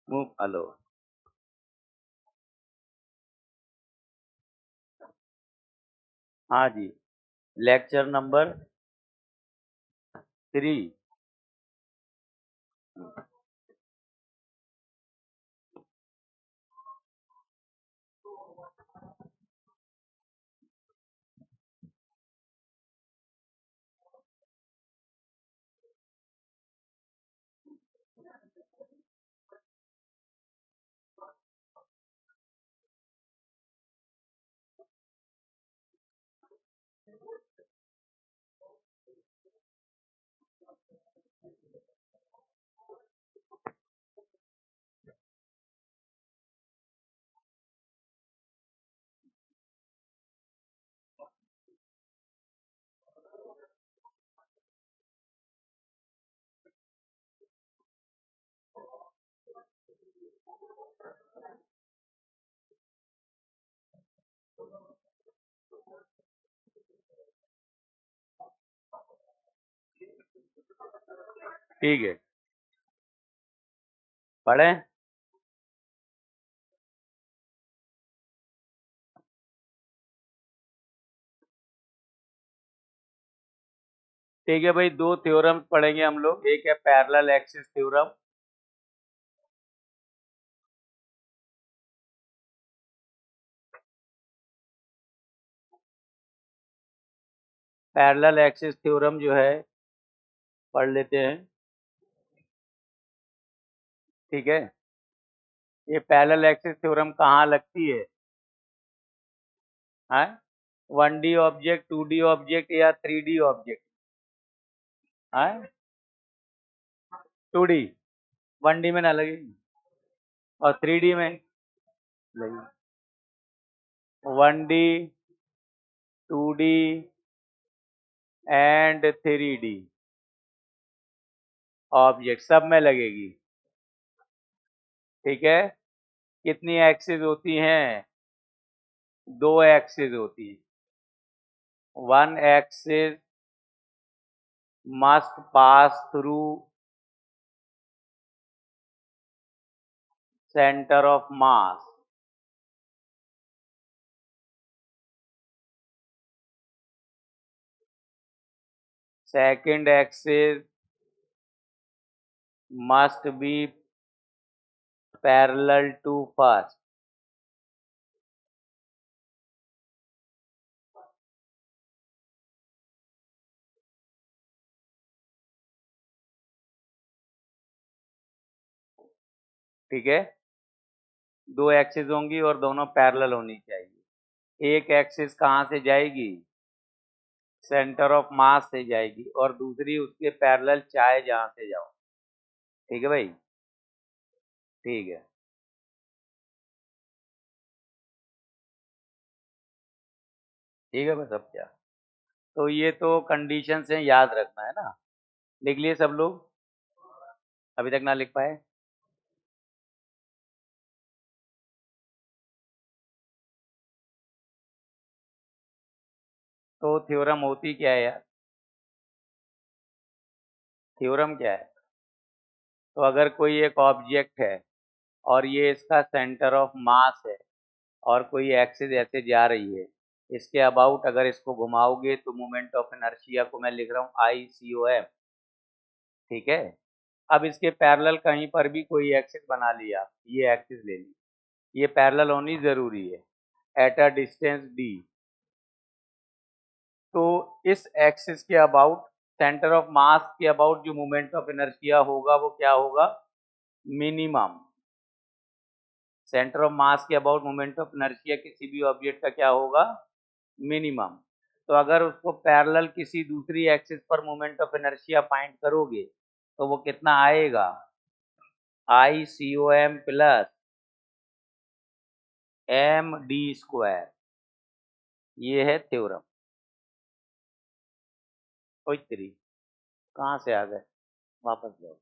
Move अलो। हाँ जी, lecture number 3। ठीक है, पढ़ें। ठीक है भाई, दो थ्योरम पढ़ेंगे हम लोग। एक है parallel axis theorem, parallel axis theorem जो है पढ़ लेते हैं। ठीक है, ये पैरेलल एक्सिस थ्योरम कहाँ लगती है? हाँ, 1D ऑब्जेक्ट, 2D ऑब्जेक्ट या 3D ऑब्जेक्ट? हाँ, 2D, 1D में ना लगेगी और 3D में लगेगी। 1D, 2D and 3D object सब में लगेगी। ठीक है, कितनी एक्सिस होती हैं? दो एक्सिस होती है। One axis must pass through center of mass. Second axis must be parallel to first. ठीक है, दो एक्सिस होंगी और दोनों पैरेलल होनी चाहिए। एक एक्सिस कहाँ से जाएगी? सेंटर ऑफ मास से जाएगी और दूसरी उसके पैरेलल चाहे जहाँ से जाओ। ठीक है भाई, ठीक है। ठीक है बस, अब क्या? तो ये तो कंडीशन से याद रखना है ना। लिख लिए सब लोग? अभी तक ना लिख पाए? तो थ्योरम होती क्या है यार? थ्योरम क्या है? तो अगर कोई एक ऑब्जेक्ट है और ये इसका सेंटर ऑफ मास है और कोई एक्सिस ऐसे जा रही है, इसके अबाउट अगर इसको घुमाओगे तो मोमेंट ऑफ इनर्शिया को मैं लिख रहा हूँ ICOM। ठीक है, अब इसके पैरेलल कहीं पर भी कोई एक्सिस बना लिया, ये एक्सिस ले ली, ये पैरेलल होनी जरूरी है एट अ डिस्टेंस d। तो इस एक्सिस के अबाउट, सेंटर ऑफ मास के अबाउट जो मोमेंट ऑफ इनर्शिया होगा वो क्या होगा? मिनिमम। सेंटर ऑफ मास के अबाउट मोमेंट ऑफ इनर्शिया किसी भी ऑब्जेक्ट का क्या होगा? मिनिमम। तो अगर उसको पैरेलल किसी दूसरी एक्सिस पर मोमेंट ऑफ इनर्शिया फाइंड करोगे तो वो कितना आएगा? ICOM plus MD²। ये है थ्योरम। कोई तेरी, कहाँ से आ गए? वापस जाओ।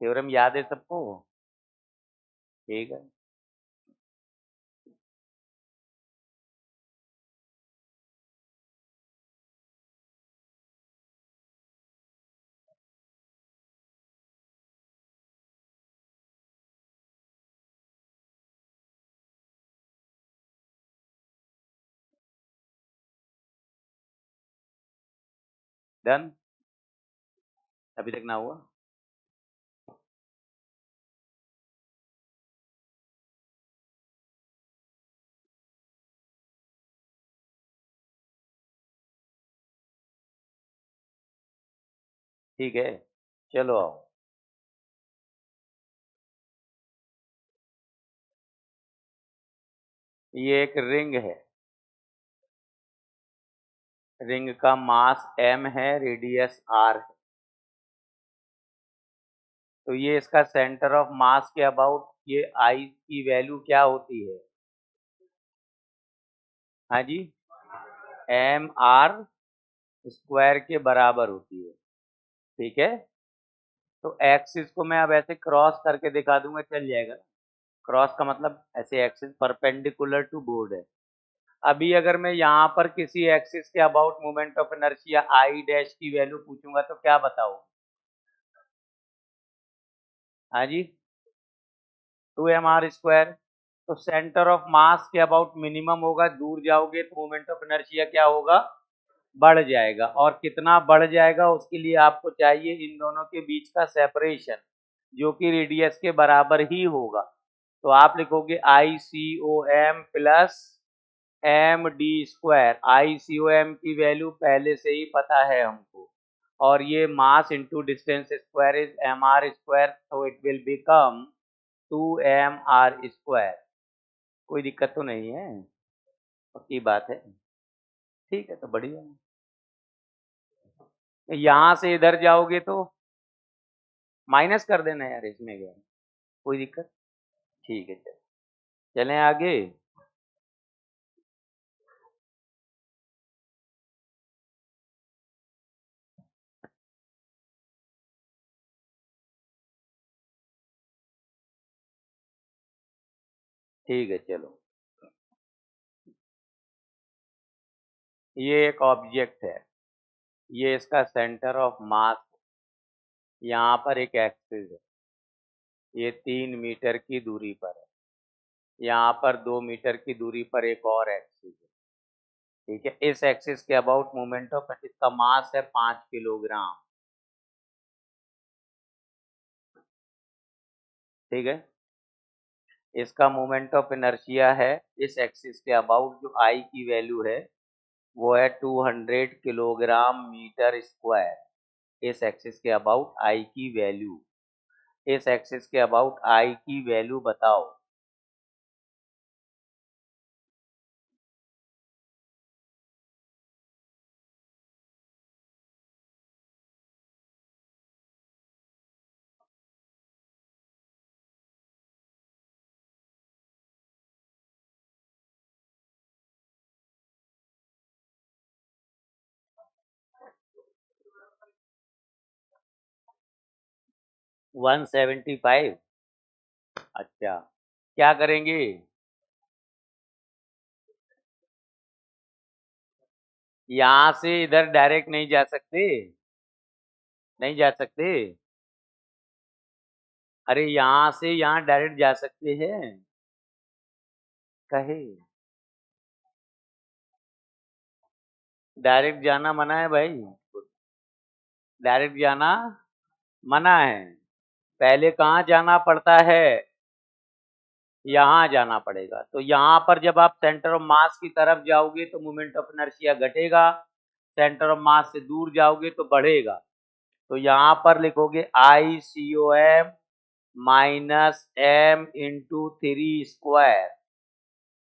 थ्योरम याद है सबको? ठीक है, डन? अभी तक ना हुआ? ठीक है, चलो आओ। ये एक रिंग है, रिंग का मास m है, रेडियस r है। तो ये इसका सेंटर ऑफ मास के अबाउट ये I की वैल्यू क्या होती है? हाँ जी, एम आर स्क्वायर के बराबर होती है। ठीक है, तो एक्सिस को मैं अब ऐसे क्रॉस करके दिखा दूंगा, चल जाएगा। क्रॉस का मतलब ऐसे एक्सिस परपेंडिकुलर टू बोर्ड है। अभी अगर मैं यहाँ पर किसी एक्सिस के about moment of inertia I dash की वैल्यू पूछूंगा तो क्या बताओ? हाँ जी, 2mr²। तो सेंटर ऑफ मास के अबाउट मिनिमम होगा, दूर जाओगे तो मोमेंट ऑफ इनर्शिया क्या होगा? बढ़ जाएगा। और कितना बढ़ जाएगा उसके लिए आपको चाहिए इन दोनों के बीच का सेपरेशन, जो कि रेडियस के बराबर ही होगा। तो आप लिखोगे ICOM प्लस md²। ICOM की वैल्यू पहले से ही पता है हमको, और ये mass into distance square is mr², तो इट विल बिकम 2mr²। कोई दिक्कत तो नहीं है? पक्की बात है? ठीक है, तो बढ़िया है। यहाँ से इधर जाओगे तो माइनस कर देना यार, इसमें क्या है? कोई दिक्कत? ठीक है, चलो चलें आगे। ठीक है, चलो। ये एक ऑब्जेक्ट है, ये इसका सेंटर ऑफ मास, यहाँ पर एक एक्सिस है, ये 3 मीटर की दूरी पर है। यहाँ पर 2 मीटर की दूरी पर एक और एक्सिस है। ठीक है, इस एक्सिस के अबाउट मोमेंट ऑफ, इसका मास है 5 किलोग्राम। ठीक है, इसका मोमेंट ऑफ इनर्शिया है इस एक्सिस के अबाउट, जो आई की वैल्यू है वो है 200 किलोग्राम मीटर²। इस एक्सिस के अबाउट आई की वैल्यू, इस एक्सिस के अबाउट आई की वैल्यू बताओ। वन 175। अच्छा, क्या करेंगे? यहाँ से इधर डायरेक्ट नहीं जा सकते? नहीं जा सकते? अरे यहाँ से यहाँ डायरेक्ट जा सकते हैं? कहे डायरेक्ट जाना मना है भाई, डायरेक्ट जाना मना है। पहले कहाँ जाना पड़ता है? यहाँ जाना पड़ेगा। तो यहाँ पर जब आप सेंटर ऑफ मास की तरफ जाओगे तो मोमेंट ऑफ इनर्शिया घटेगा, सेंटर ऑफ मास से दूर जाओगे तो बढ़ेगा। तो यहाँ पर लिखोगे ICOM माइनस m इंटू 3²।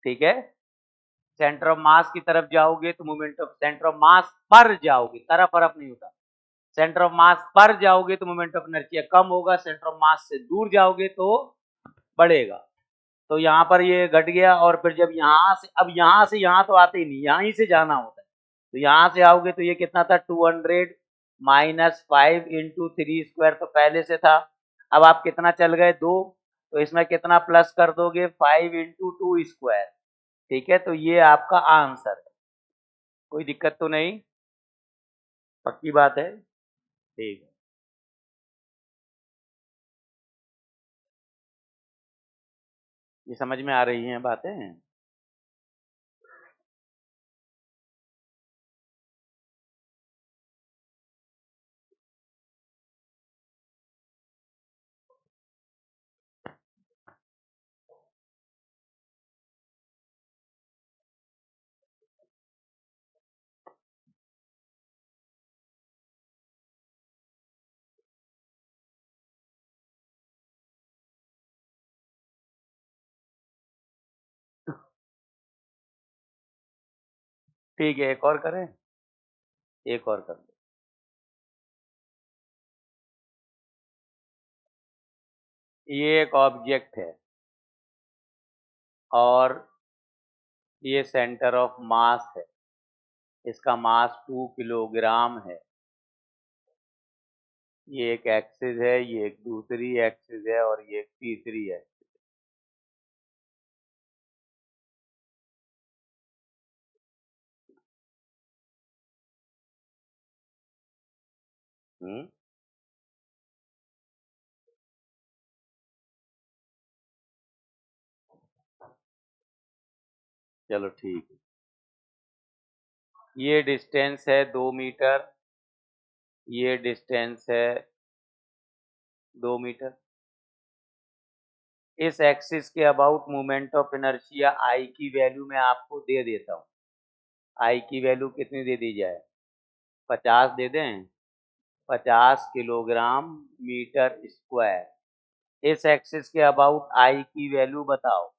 ठीक है, सेंटर ऑफ मास की तरफ जाओगे तो moment of, centre of mass पर जाओगे, तरफ तरफ नहीं होता, सेंटर ऑफ मास पर जाओगे तो मोमेंट ऑफ इनर्शिया कम होगा, सेंटर ऑफ मास से दूर जाओगे तो बढ़ेगा। तो यहाँ पर ये घट गया, और फिर जब यहाँ से, अब यहाँ से यहाँ तो आते ही नहीं, यहाँ ही से जाना होता है। तो यहाँ से आओगे तो ये कितना था? 200 माइनस 5 इंटू 3², तो पहले से था। अब आप कितना चल गए? 2। तो इसमें कितना प्लस कर दोगे? 5 इंटू 2²। ठीक है, तो ये आपका आंसर है। कोई दिक्कत तो नहीं? पक्की बात है? ठीक है। ये समझ में आ रही हैं बातें? ठीक है, एक और करें, एक और कर दो। ये एक ऑब्जेक्ट है और ये सेंटर ऑफ मास है। इसका मास 2 किलोग्राम है। ये एक एक्सिस है, ये एक दूसरी एक्सिस है और ये एक तीसरी है। हम्म, चलो ठीक है। ये डिस्टेंस है 2 मीटर, ये डिस्टेंस है 2 मीटर। इस एक्सिस के about moment of inertia I की वैल्यू मैं आपको दे देता हूँ। आई की वैल्यू कितनी दे दी जाए? 50 दे दें? 50 किलोग्राम मीटर स्क्वायर। इस एक्सिस के अबाउट आई की वैल्यू बताओ।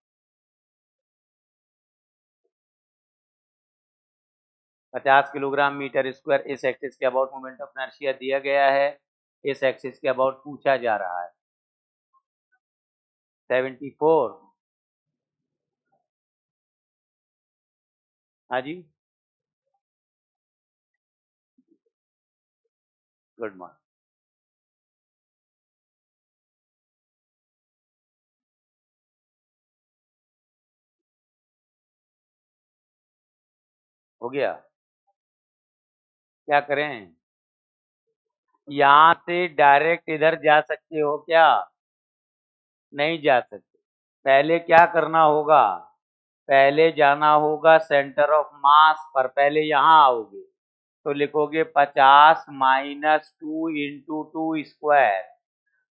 50 किलोग्राम मीटर स्क्वायर इस एक्सिस के अबाउट मोमेंट ऑफ इनर्शिया दिया गया है। इस एक्सिस के अबाउट पूछा जा रहा है। 74। हाँ जी, गुड मॉर्निंग। हो गया? क्या करें? यहाँ से डायरेक्ट इधर जा सकते हो क्या? नहीं जा सकते। पहले क्या करना होगा? पहले जाना होगा सेंटर ऑफ मास पर। पहले यहाँ आओगे तो लिखोगे 50 माइनस 2 × 2 स्क्वायर।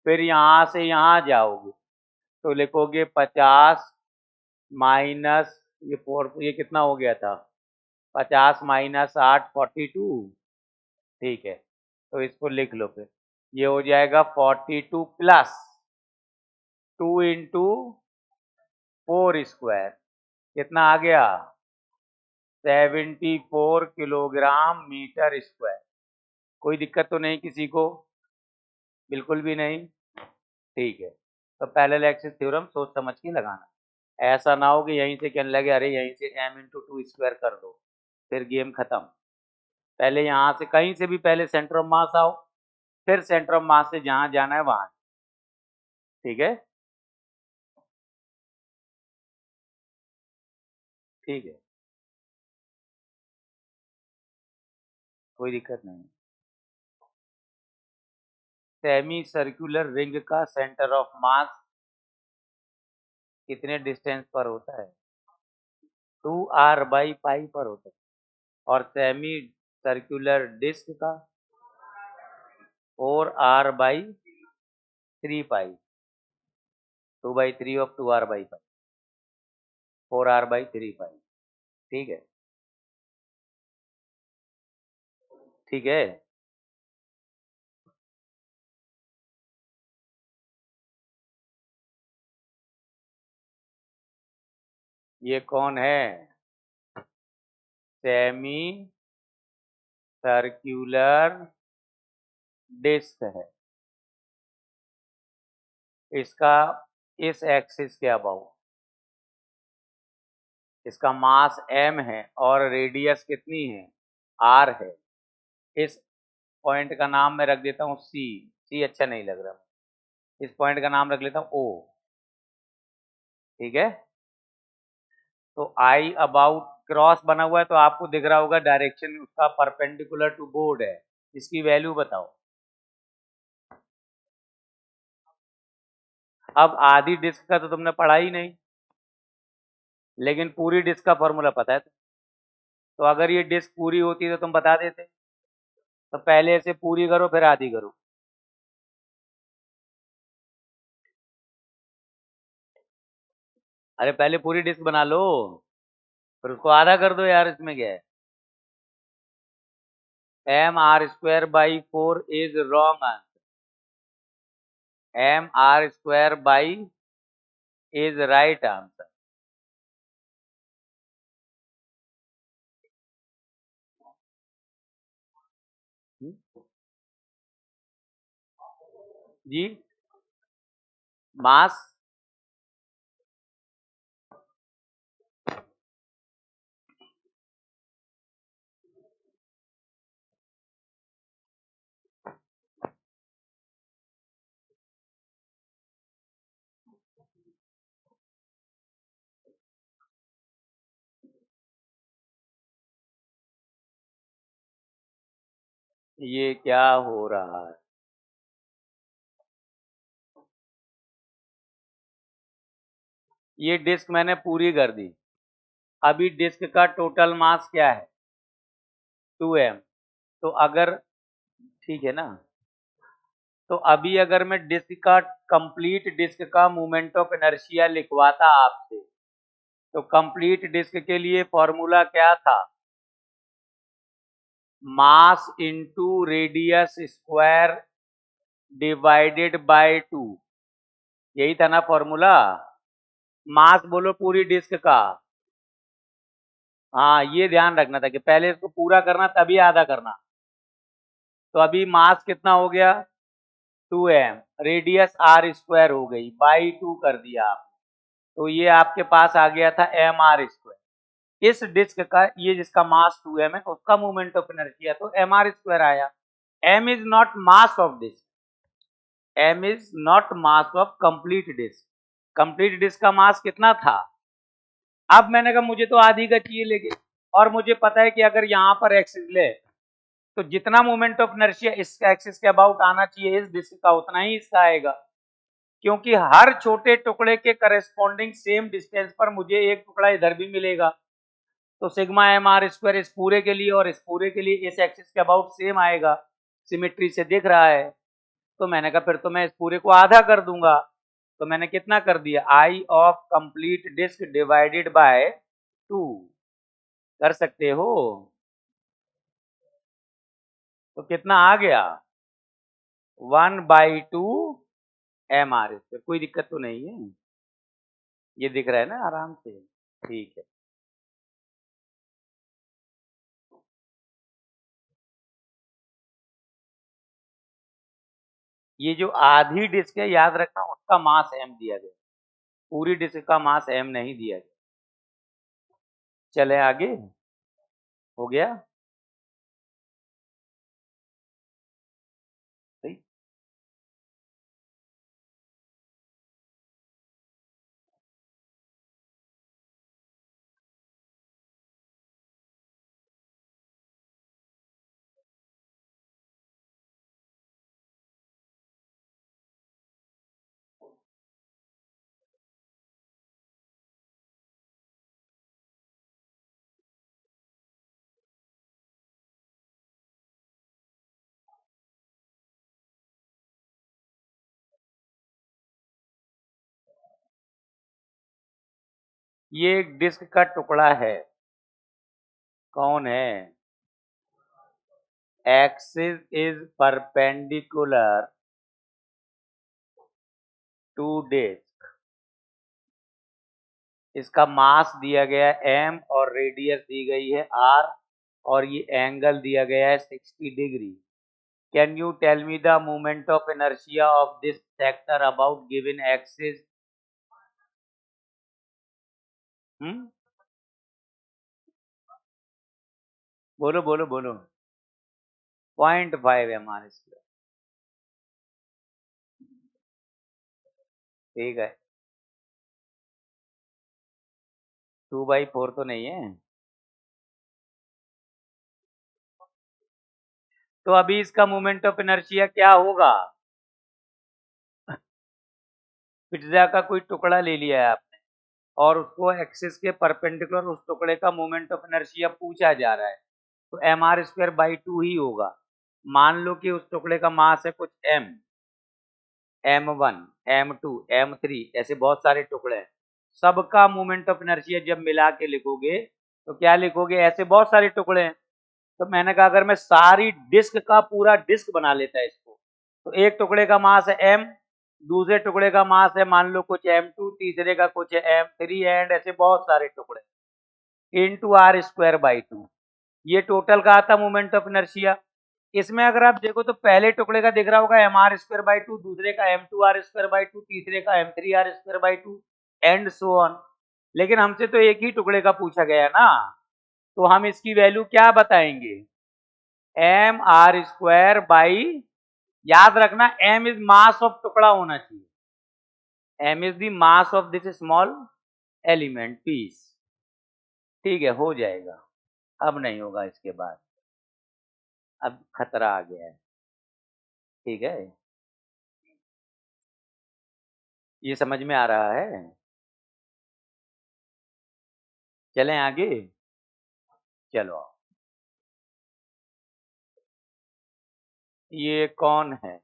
फिर यहाँ से यहाँ जाओगे तो लिखोगे 50 माइनस ये कितना हो गया था? 50 माइनस 8 42। ठीक है, तो इसको लिख लो। फिर ये हो जाएगा 42 प्लस 2 × 4 स्क्वायर। कितना आ गया? 74 किलोग्राम मीटर स्क्वायर। कोई दिक्कत तो नहीं किसी को? बिल्कुल भी नहीं। ठीक है, तो पैरेलल एक्सिस थ्योरम सोच समझ के लगाना। ऐसा ना हो कि यहीं से कहने लगे अरे यहीं से m×2 स्क्वायर कर दो, फिर गेम खत्म। पहले यहाँ से कहीं से भी पहले सेंटर ऑफ मास आओ, फिर सेंटर ऑफ मास से जहाँ जाना है वहां। ठीक है? ठीक है, कोई दिक्कत नहीं। सेमी सर्कुलर रिंग का सेंटर ऑफ मास कितने डिस्टेंस पर होता है? 2r/पाई पर होता है। और सेमी सर्कुलर डिस्क का 4r/3 पाई। 2/3 ऑफ 2r/पाई, 4r/3 पाई। ठीक है? ठीक है, ये कौन है? सेमी सर्कुलर डिस्क है। इसका इस एक्सिस के अबाउट इसका मास m है और रेडियस कितनी है? r है। इस पॉइंट का नाम मैं रख देता हूँ C अच्छा नहीं लग रहा। इस पॉइंट का नाम रख लेता हूँ O। ठीक है? तो आई अबाउट क्रॉस बना हुआ है तो आपको दिख रहा होगा डायरेक्शन उसका परपेंडिकुलर टू बोर्ड है। इसकी वैल्यू बताओ। अब आधी डिस्क का तो तुमने पढ़ा ही नहीं, लेकिन पूरी डिस्क का फॉर्मूला पता है। तो अगर ये डिस्क पूरी होती तो तुम बता देते। तो पहले इसे पूरी करो फिर आधी करो। अरे पहले पूरी डिस्क बना लो फिर उसको आधा कर दो यार, इसमें क्या है? mr²/4 is wrong answer. mr² is right answer. जी मास ये क्या हो रहा है? ये डिस्क मैंने पूरी कर दी। अभी डिस्क का टोटल मास क्या है? 2m। तो अगर ठीक है ना, तो अभी अगर मैं डिस्क का कंप्लीट डिस्क का मोमेंट ऑफ इनर्शिया लिखवाता आपसे, तो कंप्लीट डिस्क के लिए फॉर्मूला क्या था? Mass into radius square divided by 2। यही था ना फॉर्मूला? मास बोलो पूरी डिस्क का। हाँ, ये ध्यान रखना था कि पहले इसको पूरा करना तभी आधा करना। तो अभी मास कितना हो गया? 2m। रेडियस r स्क्वायर हो गई, बाई 2 कर दिया आप। तो ये आपके पास आ गया था mr स्क्वायर। इस डिस्क का, ये जिसका मास 2m है, उसका मोमेंट ऑफ इनर्शिया तो mr स्क्वायर आया। m is not mass of disc, m is not mass of complete disc. Complete disc का मास कितना था? अब मैंने कहा मुझे तो आधी का चाहिए, लेकिन और मुझे पता है कि अगर यहाँ पर एक्सिस ले, तो जितना मोमेंट ऑफ इनर्शिया इस एक्सिस के अबाउट आना चाहिए इस डिस्क का, उतना ही इसका आएगा, क्योंकि हर छोटे टुकड़े के करेस्पॉन्डिंग सेम डिस्टेंस पर मुझे एक टुकड़ा इधर भी मिलेगा। तो सिग्मा एम आर स्क्वायर इस पूरे के लिए और इस पूरे के लिए इस एक्सिस के अबाउट सेम आएगा, सिमेट्री से दिख रहा है। तो मैंने कहा फिर तो मैं इस पूरे को आधा कर दूंगा। तो मैंने कितना कर दिया? I of complete disc divided by 2। कर सकते हो? तो कितना आ गया? 1/2 एम आर स्क्वायर। कोई दिक्कत तो नहीं है? ये दिख रहा है ना आराम से? ठीक है। ये जो आधी डिस्क है, याद रखना उसका मास m दिया गया, पूरी डिस्क का मास m नहीं दिया गया। चले आगे, हो गया सही। ये एक डिस्क का टुकड़ा है, कौन है? Axis is perpendicular to disc. इसका मास दिया गया है m और रेडियस दी गई है r, और ये एंगल दिया गया है 60 degree. Can you tell me the moment of inertia of this sector about given axis? बोलो बोलो बोलो। 0.5 एम आर स्क्वायर। ठीक है। 2/4 तो नहीं है? तो अभी इसका मोमेंट ऑफ इनर्शिया क्या होगा? पिज्जा का कोई टुकड़ा ले लिया है आपने और उसको एक्सिस के परपेंडिकुलर उस टुकड़े का मोमेंट ऑफ इनर्शिया पूछा जा रहा है, तो एम आर स्क्वायर बाई 2 ही होगा। मान लो कि उस टुकड़े का मास है कुछ m, m1, m2, m3, ऐसे बहुत सारे टुकड़े हैं। सबका मोमेंट ऑफ इनर्शिया जब मिला के लिखोगे तो क्या लिखोगे? ऐसे बहुत सारे टुकड़े हैं। तो मैंने कहा अगर मैं सारी डिस्क का पूरा डिस्क बना लेता है इसको, तो एक टुकड़े का मास है m, दूसरे टुकड़े का मास है मान लो कुछ m2, तीसरे का कुछ है m3, एंड ऐसे बहुत सारे टुकड़े इनटू r स्क्वायर बाई 2। ये टोटल का आता मोमेंट ऑफ इनर्शिया। इसमें अगर आप देखो तो पहले टुकड़े का दिख रहा होगा mr²/2, दूसरे का m2r²/2, तीसरे का m3r²/2 एंड सो ऑन। लेकिन हमसे तो एक ही टुकड़े का पूछा गया ना, तो हम इसकी वैल्यू क्या बताएंगे, mr², याद रखना m इज मास ऑफ टुकड़ा होना चाहिए, m is the mass of this small element piece. ठीक है, हो जाएगा, अब नहीं होगा इसके बाद, अब खतरा आ गया है। ठीक है, ये समझ में आ रहा है? चलें आगे, चलो। ये कौन है,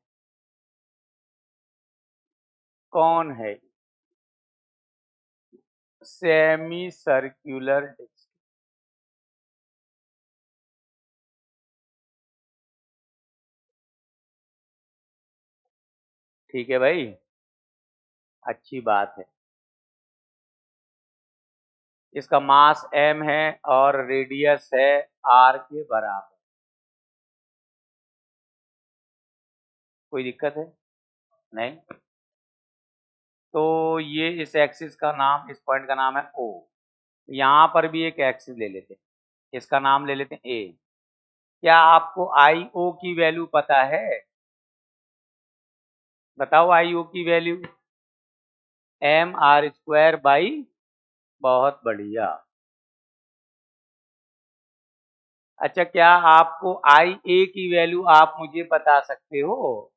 कौन है? Semi circular disc. ठीक है भाई, अच्छी बात है। इसका मास m है और रेडियस है r के बराबर। कोई दिक्कत है? नहीं। तो ये इस एक्सिस का नाम, इस पॉइंट का नाम है O। यहाँ पर भी एक एक्सिस ले लेते हैं, इसका नाम ले लेते हैं A। क्या आपको IO की वैल्यू पता है? बताओ IO की वैल्यू, mr², बहुत बढ़िया। अच्छा, क्या आपको IA की वैल्यू आप मुझे बता सकते हो?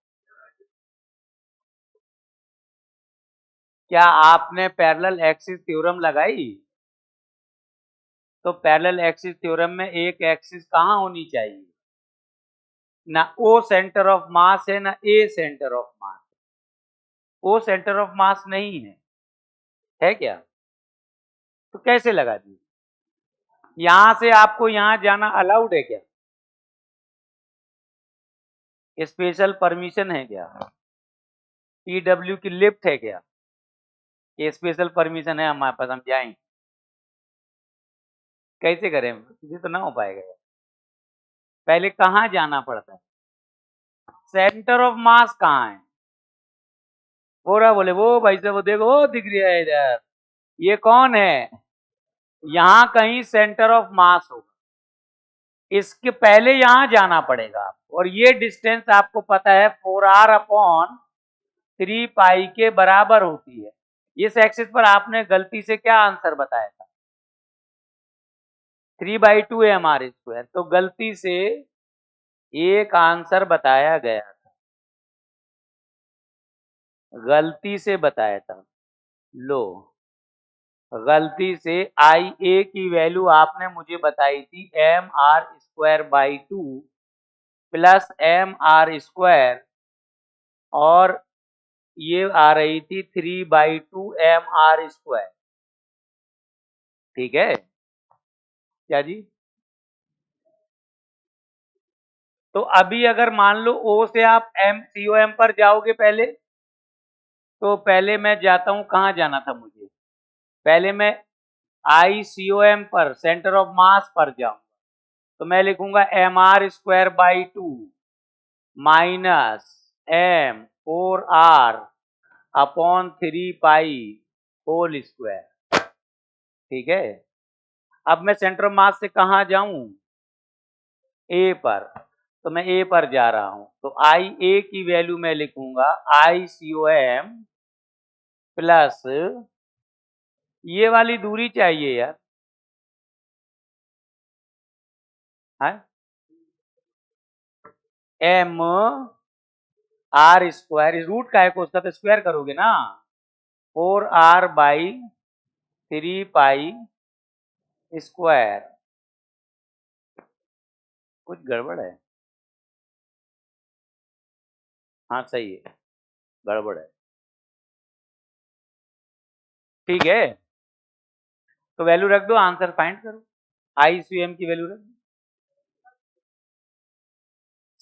क्या आपने पैरेलल एक्सिस थ्योरम लगाई? तो पैरेलल एक्सिस थ्योरम में एक एक्सिस कहाँ होनी चाहिए? ना O सेंटर ऑफ मास है, ना A centre of mass. O centre of mass नहीं है क्या? तो कैसे लगा दी? यहां से आपको यहां जाना अलाउड है क्या? स्पेशल परमिशन है क्या? PW की लिफ्ट है क्या? ये स्पेशल परमिशन है हमारे पास, हम जाएंगे। कैसे करें, ये तो ना हो पाएगा। पहले कहाँ जाना पड़ता है? सेंटर ऑफ मास कहाँ है? बोरा बोले वो भाई साहब, वो देखो वो दिख रहा है इधर, ये कौन है? यहाँ कहीं सेंटर ऑफ मास होगा, इसके पहले यहाँ जाना पड़ेगा आपको। और ये डिस्टेंस आपको पता है 4r/3π के बराबर होती है। इस एक्सिस पर आपने गलती से क्या आंसर बताया था? 3/2 mr²। तो गलती से एक आंसर बताया गया था, गलती से बताया था। लो, गलती से IA की वैल्यू आपने मुझे बताई थी mr²/2 प्लस mr², और ये आ रही थी 3/2 mr²। ठीक है क्या जी? तो अभी अगर मान लो O से आप COM पर जाओगे पहले, तो पहले मैं जाता हूं, कहां जाना था मुझे? पहले मैं ICOM पर, सेंटर ऑफ मास पर जाऊंगा, तो मैं लिखूंगा mr²/2 minus m4r/3π whole square. ठीक है, अब मैं सेंटर ऑफ मास से कहां जाऊं? A पर, तो मैं A पर जा रहा हूं, तो IA की वैल्यू मैं लिखूंगा ICOM प्लस, ये वाली दूरी चाहिए यार, है mr², रूट का है को, उसका तो स्क्वायर करोगे ना, 4r/3π स्क्वायर। कुछ गड़बड़ है? हाँ सही है, गड़बड़ है। ठीक है, तो वैल्यू रख दो, आंसर फाइंड करो, ICM की वैल्यू रख दो।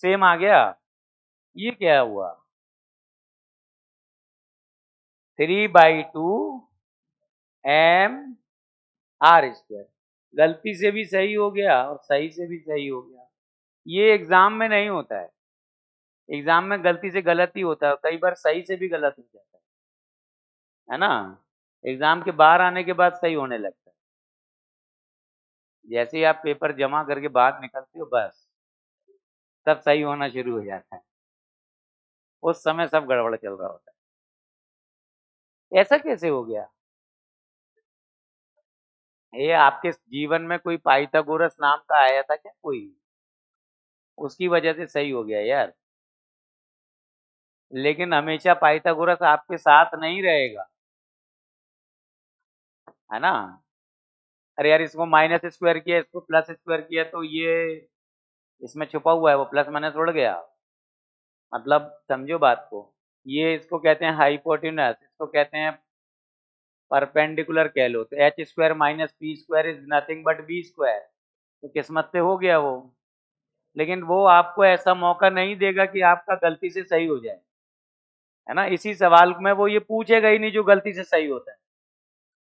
सेम आ गया? ये क्या हुआ? 3/2 mr²। गलती से भी सही हो गया और सही से भी सही हो गया। ये एग्जाम में नहीं होता है, एग्जाम में गलती से गलत ही होता है, कई बार सही से भी गलत हो जाता है ना। एग्जाम के बाहर आने के बाद सही होने लगता है, जैसे ही आप पेपर जमा करके बाहर निकलते हो बस तब सही होना शुरू हो जाता है, उस समय सब गड़बड़ चल रहा होता है। ऐसा कैसे हो गया? ये आपके जीवन में कोई पाइथागोरस नाम का आया था क्या कोई? उसकी वजह से सही हो गया यार। लेकिन हमेशा पाइथागोरस आपके साथ नहीं रहेगा, है ना। अरे यार, इसको माइनस स्क्वायर किया, इसको प्लस स्क्वायर किया, तो ये इसमें छुपा हुआ है, वो प्लस माइनस उड़ गया। मतलब समझो बात को, ये इसको कहते हैं हाइपोटेनस, इसको कहते हैं परपेंडिकुलर कह लो, तो H square minus P square is nothing but B square, तो किस्मत से हो गया वो। लेकिन वो आपको ऐसा मौका नहीं देगा कि आपका गलती से सही हो जाए, है ना। इसी सवाल में वो ये पूछेगा ही नहीं जो गलती से सही होता है,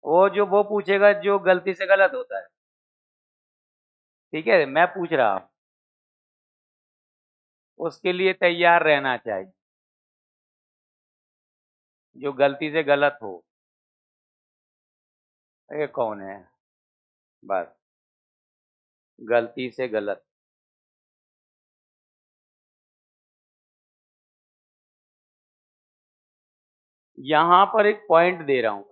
वो पूछेगा जो गलती से गलत होता है। ठीक है, मैं पूछ रहा हूं, उसके लिए तैयार रहना चाहिए, जो गलती से गलत हो। ये कौन है? बस, गलती से गलत। यहां पर एक पॉइंट दे रहा हूं,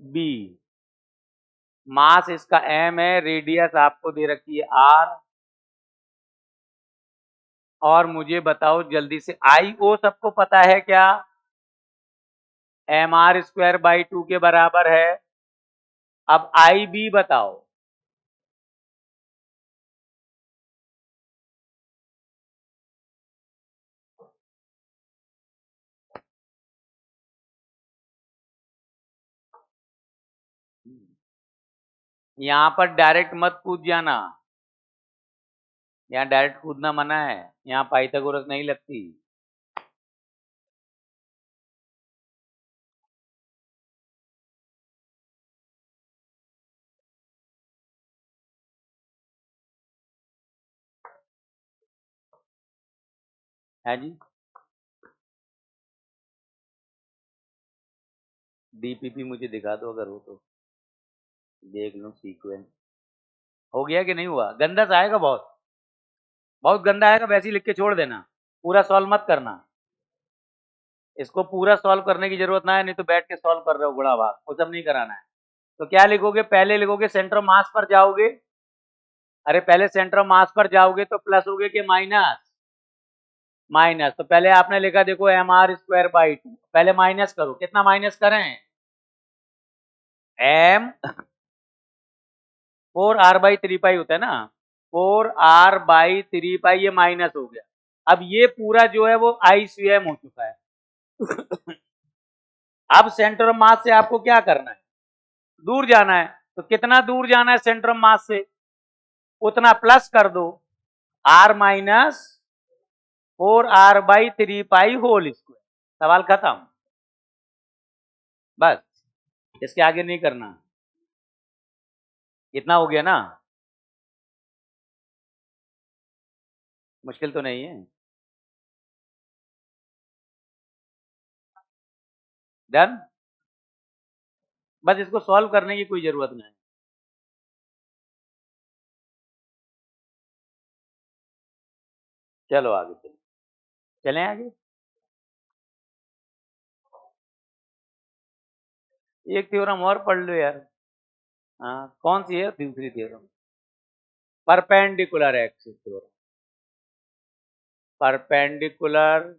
बी, मास इसका एम है, रेडियस आपको दे रखी है आर, और मुझे बताओ जल्दी से, आई ओ सबको पता है क्या? एम आर स्क्वायर बाई 2 के बराबर है। अब आई बी बताओ। यहां पर डायरेक्ट मत कूद जाना, यहाँ डायरेक्ट कूदना मना है, यहाँ पाइथागोरस नहीं लगती। है जी। डीपीपी मुझे दिखा दो अगर हो तो, देख लो सीक्वेंस। हो गया कि नहीं हुआ? गंदा सा आएगा, बहुत बहुत गंदा आएगा, वैसे ही लिख के छोड़ देना, पूरा सॉल्व मत करना। इसको पूरा सॉल्व करने की जरूरत ना है, नहीं तो बैठ के सॉल्व कर रहे हो गुड़ा भाग, वो सब नहीं कराना है। तो क्या लिखोगे? पहले लिखोगे सेंटर ऑफ मास पर जाओगे, अरे पहले सेंटर ऑफ मास पर जाओगे तो प्लस होगे कि माइनस? माइनस। तो पहले आपने लिखा देखो एम आर स्क्वायर बाई 2, पहले माइनस करो, कितना माइनस करें? एम 4r/3 होता है ना, 4r/3 ये माइनस हो गया। अब ये पूरा जो है वो आई स्वयं हो चुका है। अब सेंटर ऑफ मास से आपको क्या करना है? दूर जाना है, तो कितना दूर जाना है सेंटर ऑफ मास से? उतना प्लस कर दो, r minus 4r/3 whole square, सवाल खत्म। बस, इसके आगे नहीं करना। इतना हो गया ना? मुश्किल तो नहीं है। डन। बस इसको सॉल्व करने की कोई जरूरत नहीं। चलो आगे चलो, चलें आगे। एक थ्योरम और पढ़ लो यार। हाँ, कौन सी है दूसरी theorem? Perpendicular axis theorem, perpendicular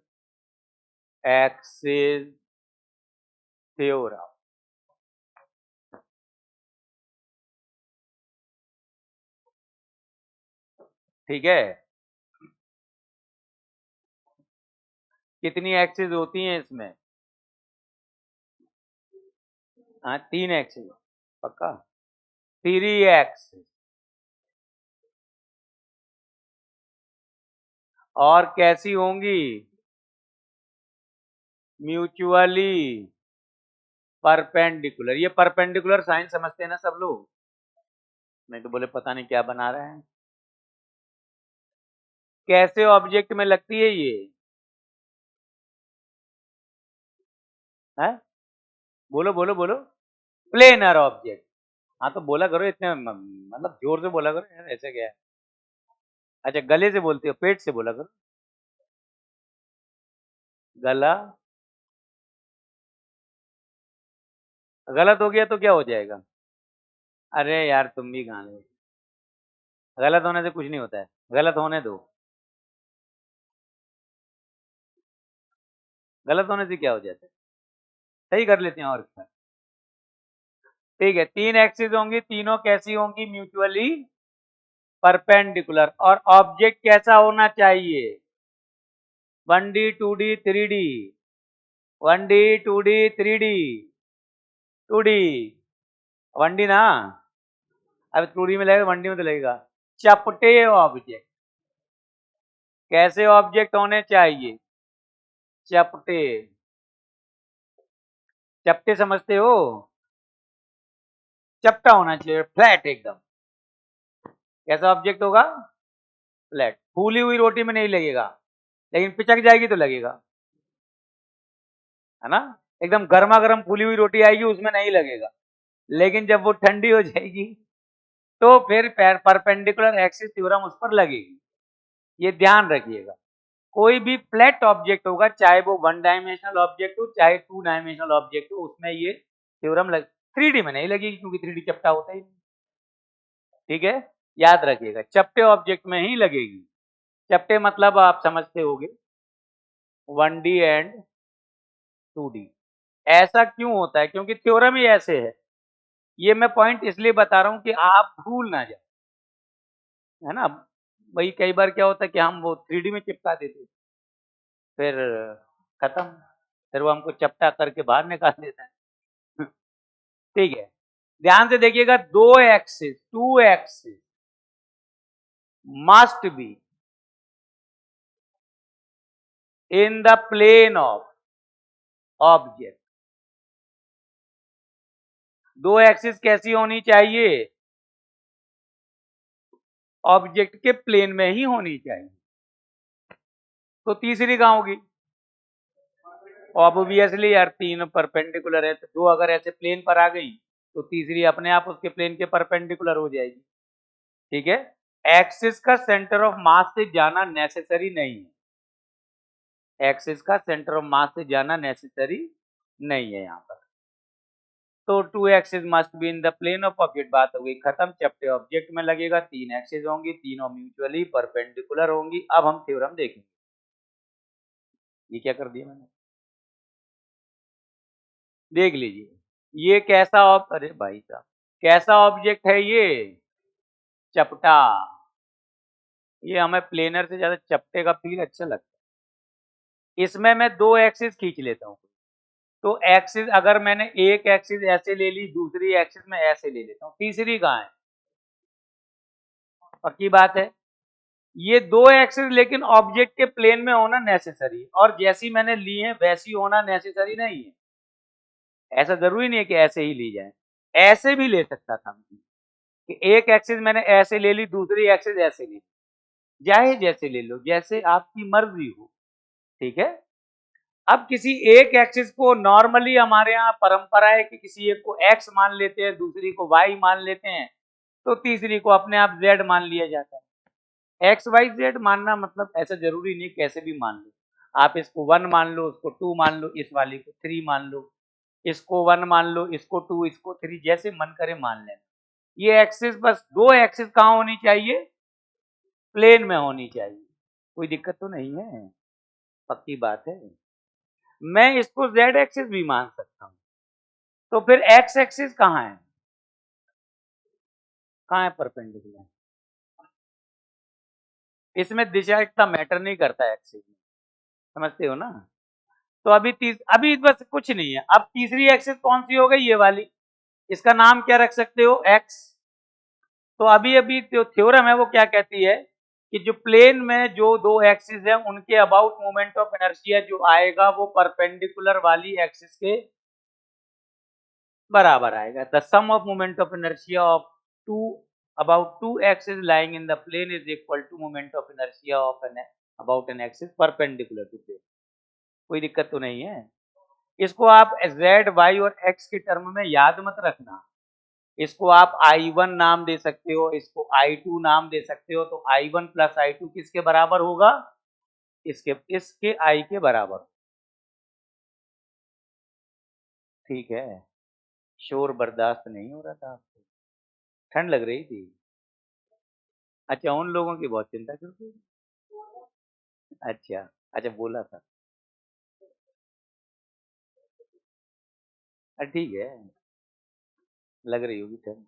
axis theorem. ठीक है, कितनी एक्सिस होती हैं इसमें? हाँ, 3 एक्सिस। पक्का? 3 एक्सिस। और कैसी होंगी? Mutually perpendicular. ये परपेंडिकुलर साइन समझते हैं ना सब लोग? नहीं तो बोले पता नहीं क्या बना रहे हैं। कैसे ऑब्जेक्ट में लगती है ये? है? बोलो बोलो बोलो। Planar object. हाँ तो बोला करो इतने मतलब जोर से बोला करो यार, ऐसे क्या है? अच्छा गले से बोलते हो, पेट से बोला करो। गला। गलत हो गया तो क्या हो जाएगा? अरे यार तुम भी कहाँ गए? गलत होने से कुछ नहीं होता है, गलत होने दो। गलत होने से क्या हो जाता है? सही कर लेते हैं और क्या। ठीक है, 3 एक्सिस होंगी, तीनों कैसी होंगी? Mutually perpendicular. और ऑब्जेक्ट कैसा होना चाहिए? 1D 2D 3D। 1D 2D 3D 2D। 1D ना? अब 2D में लगेगा, 1D में तो लगेगा। चपटे ऑब्जेक्ट। कैसे ऑब्जेक्ट होने चाहिए? चपटे। चपटे समझते हो? चपटा होना चाहिए, फ्लैट एकदम। कैसा ऑब्जेक्ट होगा? फ्लैट। फूली हुई रोटी में नहीं लगेगा, लेकिन पिचक जाएगी तो लगेगा, है ना? एकदम गर्मा गर्म फूली हुई रोटी आएगी उसमें नहीं लगेगा, लेकिन जब वो ठंडी हो जाएगी तो फिर परपेंडिकुलर एक्सिस थ्योरम उस पर लगेगी। ये ध्यान रखिएगा। कोई भी फ्लैट ऑब्जेक्ट होगा, चाहे वो 1 डायमेंशनल ऑब्जेक्ट हो चाहे 2 डायमेंशनल ऑब्जेक्ट हो, उसमें ये थ्योरम लग 3D में नहीं लगेगी, क्योंकि 3D चपटा होता ही नहीं। ठीक है, याद रखिएगा, चपटे ऑब्जेक्ट में ही लगेगी। चपटे मतलब आप समझते होंगे 1D एंड 2D। ऐसा क्यों होता है? क्योंकि थ्योरम ही ऐसे है। ये मैं पॉइंट इसलिए बता रहा हूं कि आप भूल ना जाए, है ना? भाई कई बार क्या होता है कि हम वो 3D में चिपका देते, फिर खत्म, फिर वो हमको चपटा करके बाहर निकाल देता है। ठीक है, ध्यान से देखिएगा, two axis must be in the plane of object. दो एक्सिस कैसी होनी चाहिए? ऑब्जेक्ट के प्लेन में ही होनी चाहिए। तो तीसरी कहां होगी? ऑब्वियसली यार, तीन परपेंडिकुलर है तो दो अगर ऐसे प्लेन पर आ गई तो तीसरी अपने आप उसके प्लेन के परपेंडिकुलर हो जाएगी। ठीक है, एक्सिस का सेंटर ऑफ मास से जाना नेसेसरी नहीं है। एक्सिस का सेंटर ऑफ मास से जाना नेसेसरी नहीं है यहाँ पर। तो two axis must be in the plane of object, बात हो गई खत्म। चैप्टर ऑब्जेक्ट में लगेगा, तीन एक्सिस होंगी, तीनों म्यूचुअली परपेंडिकुलर होंगी। अब हम थ्योरम देखेंगे। ये क्या कर दिया मैंने, देख लीजिए। ये कैसा अरे भाई साहब, कैसा ऑब्जेक्ट है ये? चपटा। ये हमें प्लेनर से ज्यादा चपटे का फील अच्छा लगता है। इसमें मैं दो एक्सिस खींच लेता हूँ। तो एक्सिस अगर मैंने एक एक्सिस ऐसे ले ली, दूसरी एक्सिस में ऐसे ले लेता हूँ, तीसरी कहाँ है? पक्की बात है। ये दो एक्सिस लेकिन ऑब्जेक्ट के प्लेन में होना नेसेसरी, और जैसी मैंने ली है वैसी होना नेसेसरी नहीं है। ऐसा जरूरी नहीं है कि ऐसे ही ली जाए, ऐसे भी ले सकता था कि एक एक्सिस मैंने ऐसे ले ली, दूसरी एक्सिस ऐसे ले ली, चाहे जैसे ले लो, जैसे आपकी मर्जी हो। ठीक है, अब किसी एक एक्सिस को नॉर्मली हमारे यहाँ परंपरा है कि किसी एक को एक्स मान लेते हैं, दूसरी को वाई मान लेते हैं, तो तीसरी को अपने आप जेड मान लिया जाता है। एक्स वाई जेड मानना मतलब ऐसा जरूरी नहीं, कैसे भी मान लो। आप इसको 1 मान लो, उसको 2 मान लो, इस वाली को 3 मान लो, इसको 1 मान लो, इसको 2, इसको 3, जैसे मन करे मान लेना। ये एक्सिस, बस दो एक्सिस कहाँ होनी चाहिए? प्लेन में होनी चाहिए। कोई दिक्कत तो नहीं है? पक्की बात है। मैं इसको जेड एक्सिस भी मान सकता हूं। तो फिर एक्स एक्सिस कहाँ है? कहाँ है परपेंडिकुलर? इसमें दिशा इतना मैटर नहीं करता है एक्सिस में, समझते हो ना? तो अभी बस कुछ नहीं है। अब तीसरी एक्सिस कौन सी हो गई? ये वाली। इसका नाम क्या रख सकते हो? एक्स। तो अभी अभी जो थ्योरम है वो क्या कहती है कि जो प्लेन में जो दो एक्सिस है उनके अबाउट मोमेंट ऑफ इनर्शिया जो आएगा वो परपेंडिकुलर वाली एक्सिस के बराबर आएगा। The sum of moment of inertia of two about two axes lying in the plane is equal to moment of inertia of an about an axis perpendicular to plane। कोई दिक्कत तो नहीं है। इसको आप z, y और x के term में याद मत रखना। इसको आप I1 नाम दे सकते हो, इसको I2 नाम दे सकते हो। तो I1 प्लस I2 किसके बराबर होगा? इसके I के बराबर। ठीक है, शोर बर्दाश्त नहीं हो रहा था आपको, ठंड लग रही थी। अच्छा, उन लोगों की बहुत चिंता करते हो। अच्छा, अच्छा बोला था। ठीक है, लग रही होगी ठंड।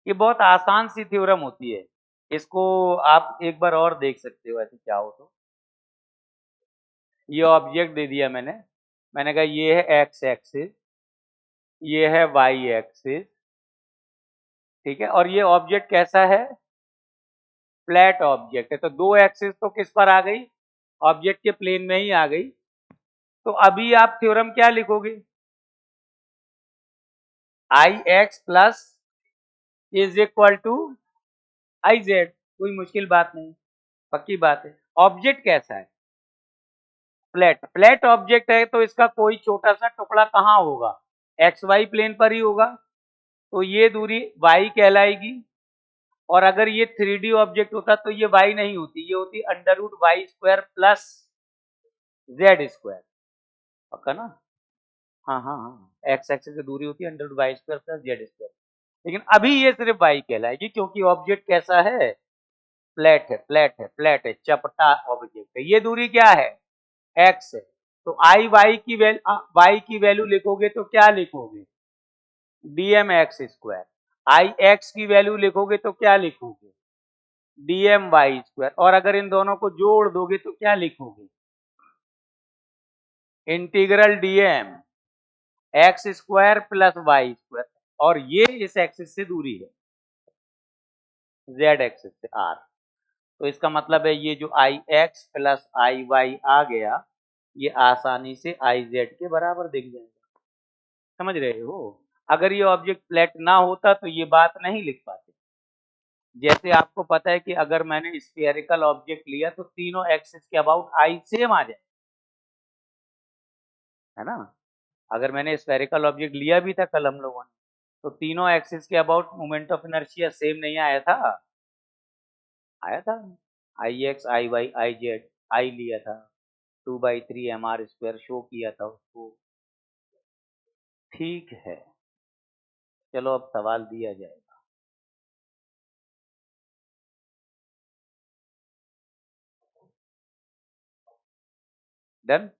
ये बहुत आसान सी थ्योरम होती है, इसको आप एक बार और देख सकते हो ऐसे चाहो तो। ये ऑब्जेक्ट दे दिया मैंने कहा ये है एक्स एक्सिस, ये है वाई एक्सिस, ठीक है, और ये ऑब्जेक्ट कैसा है? फ्लैट ऑब्जेक्ट है। तो दो एक्सिस तो किस पर आ गई? ऑब्जेक्ट के प्लेन में ही आ गई। तो अभी आप थ्योरम क्या लिखोगे? I X plus is equal to I Z. कोई मुश्किल बात नहीं, पक्की बात है। ऑब्जेक्ट कैसा है? फ्लैट। फ्लैट ऑब्जेक्ट है तो इसका कोई छोटा सा टुकड़ा कहाँ होगा? एक्स वाई प्लेन पर ही होगा। तो ये दूरी y कहलाएगी। और अगर ये 3D ऑब्जेक्ट होता तो ये y नहीं होती, ये होती under root Y square plus Z square. पक्का ना? हाँ हाँ हाँ, एक्स एक्सिस की दूरी होती है under root Y square plus Z square. लेकिन अभी ये सिर्फ y कहलाएगी क्योंकि ऑब्जेक्ट कैसा है? फ्लैट है, फ्लैट है, फ्लैट है, चपटा ऑब्जेक्ट है। ये दूरी क्या है? x है। तो आई y की वैल्यू लिखोगे तो क्या लिखोगे? dm X square. I X की वैल्यू लिखोगे तो क्या लिखोगे? dm Y square. और अगर इन दोनों को जोड़ दोगे तो क्या लिखोगे? Integral dm X square plus Y square. और ये इस एक्सिस से दूरी है, z एक्सिस से r। तो इसका मतलब है ये जो आई एक्स प्लस आई वाई आ गया, ये आसानी से आई जेड के बराबर दिख जाएगा। समझ रहे हो? अगर ये ऑब्जेक्ट फ्लैट ना होता तो ये बात नहीं लिख पाते। जैसे आपको पता है कि अगर मैंने स्फेरिकल ऑब्जेक्ट लिया तो तीनों एक्सिस के अबाउट आई सेम आ जाए, है ना? अगर मैंने स्फेरिकल ऑब्जेक्ट लिया भी था कल हम लोगों ने, तो तीनों एक्सिस के about moment of inertia same नहीं आया था? आया था। I X, I Y, I Z, I लिया था, 2/3 mr² शो किया था उसको। ठीक है, चलो अब सवाल दिया जाए। डन।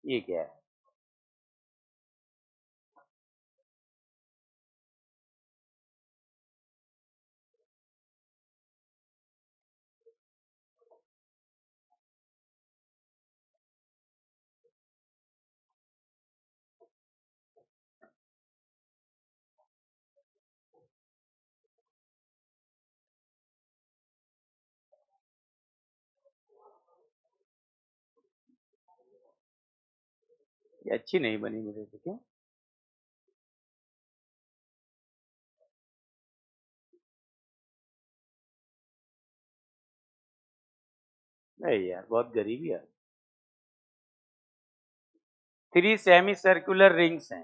ये क्या है? ये अच्छी नहीं बनी मुझे तो। क्यों? नहीं यार, बहुत गरीबी है। 3 सेमी सर्कुलर रिंग्स हैं।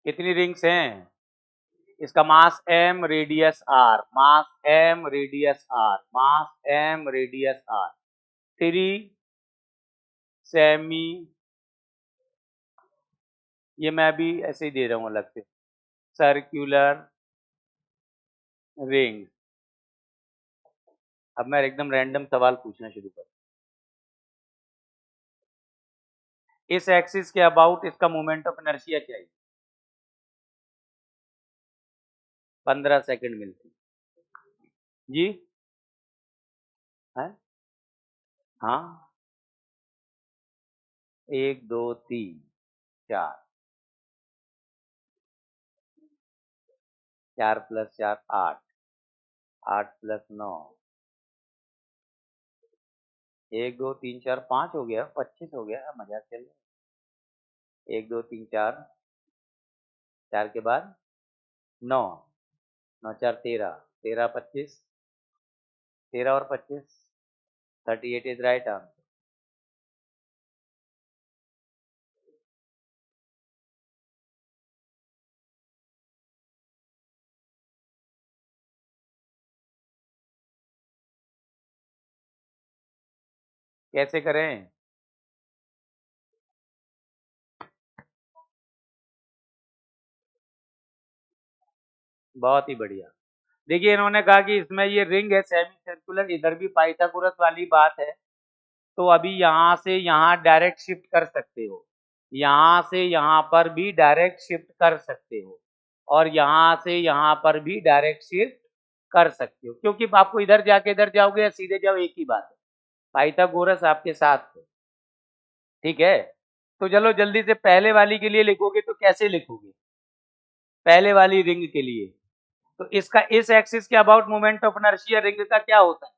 कितनी रिंग्स हैं? इसका मास m, रेडियस r, मास m, रेडियस r, मास m, रेडियस r। 3 सेमी, ये मैं भी ऐसे ही दे रहा हूँ अलग से, सर्कुलर रिंग। अब मैं एकदम रैंडम सवाल पूछना शुरू कर। इस एक्सिस के अबाउट इसका मोमेंट ऑफ इनर्शिया चाहिए। 15 सेकंड मिलती जी। है? हाँ, 1 2 3 4, 4 + 4 8, 8 + 9, 1 2 3 4 5 हो गया, 25 हो गया, मजाक चल रहा है। 1 2 3 4, 4 के बाद 9, 9 4 13, 13 25, 13 और 25, 38 इज राइट आंसर। कैसे करें? बहुत ही बढ़िया। देखिए इन्होंने कहा कि इसमें ये रिंग है सेमी सर्कुलर, इधर भी पाइथागोरस वाली बात है, तो अभी यहाँ से यहाँ डायरेक्ट शिफ्ट कर सकते हो, यहाँ से यहाँ पर भी डायरेक्ट शिफ्ट कर सकते हो, और यहाँ से यहाँ पर भी डायरेक्ट शिफ्ट कर सकते हो, क्योंकि आपको इधर जाके इधर जाओगे या सीधे जाओ एक ही बात है, पाइथागोरस आपके साथ है। ठीक है, तो चलो जल्दी से पहले वाली के लिए लिखोगे तो कैसे लिखोगे? पहले वाली रिंग के लिए तो इसका इस एक्सिस के about moment of inertia ring का क्या होता है?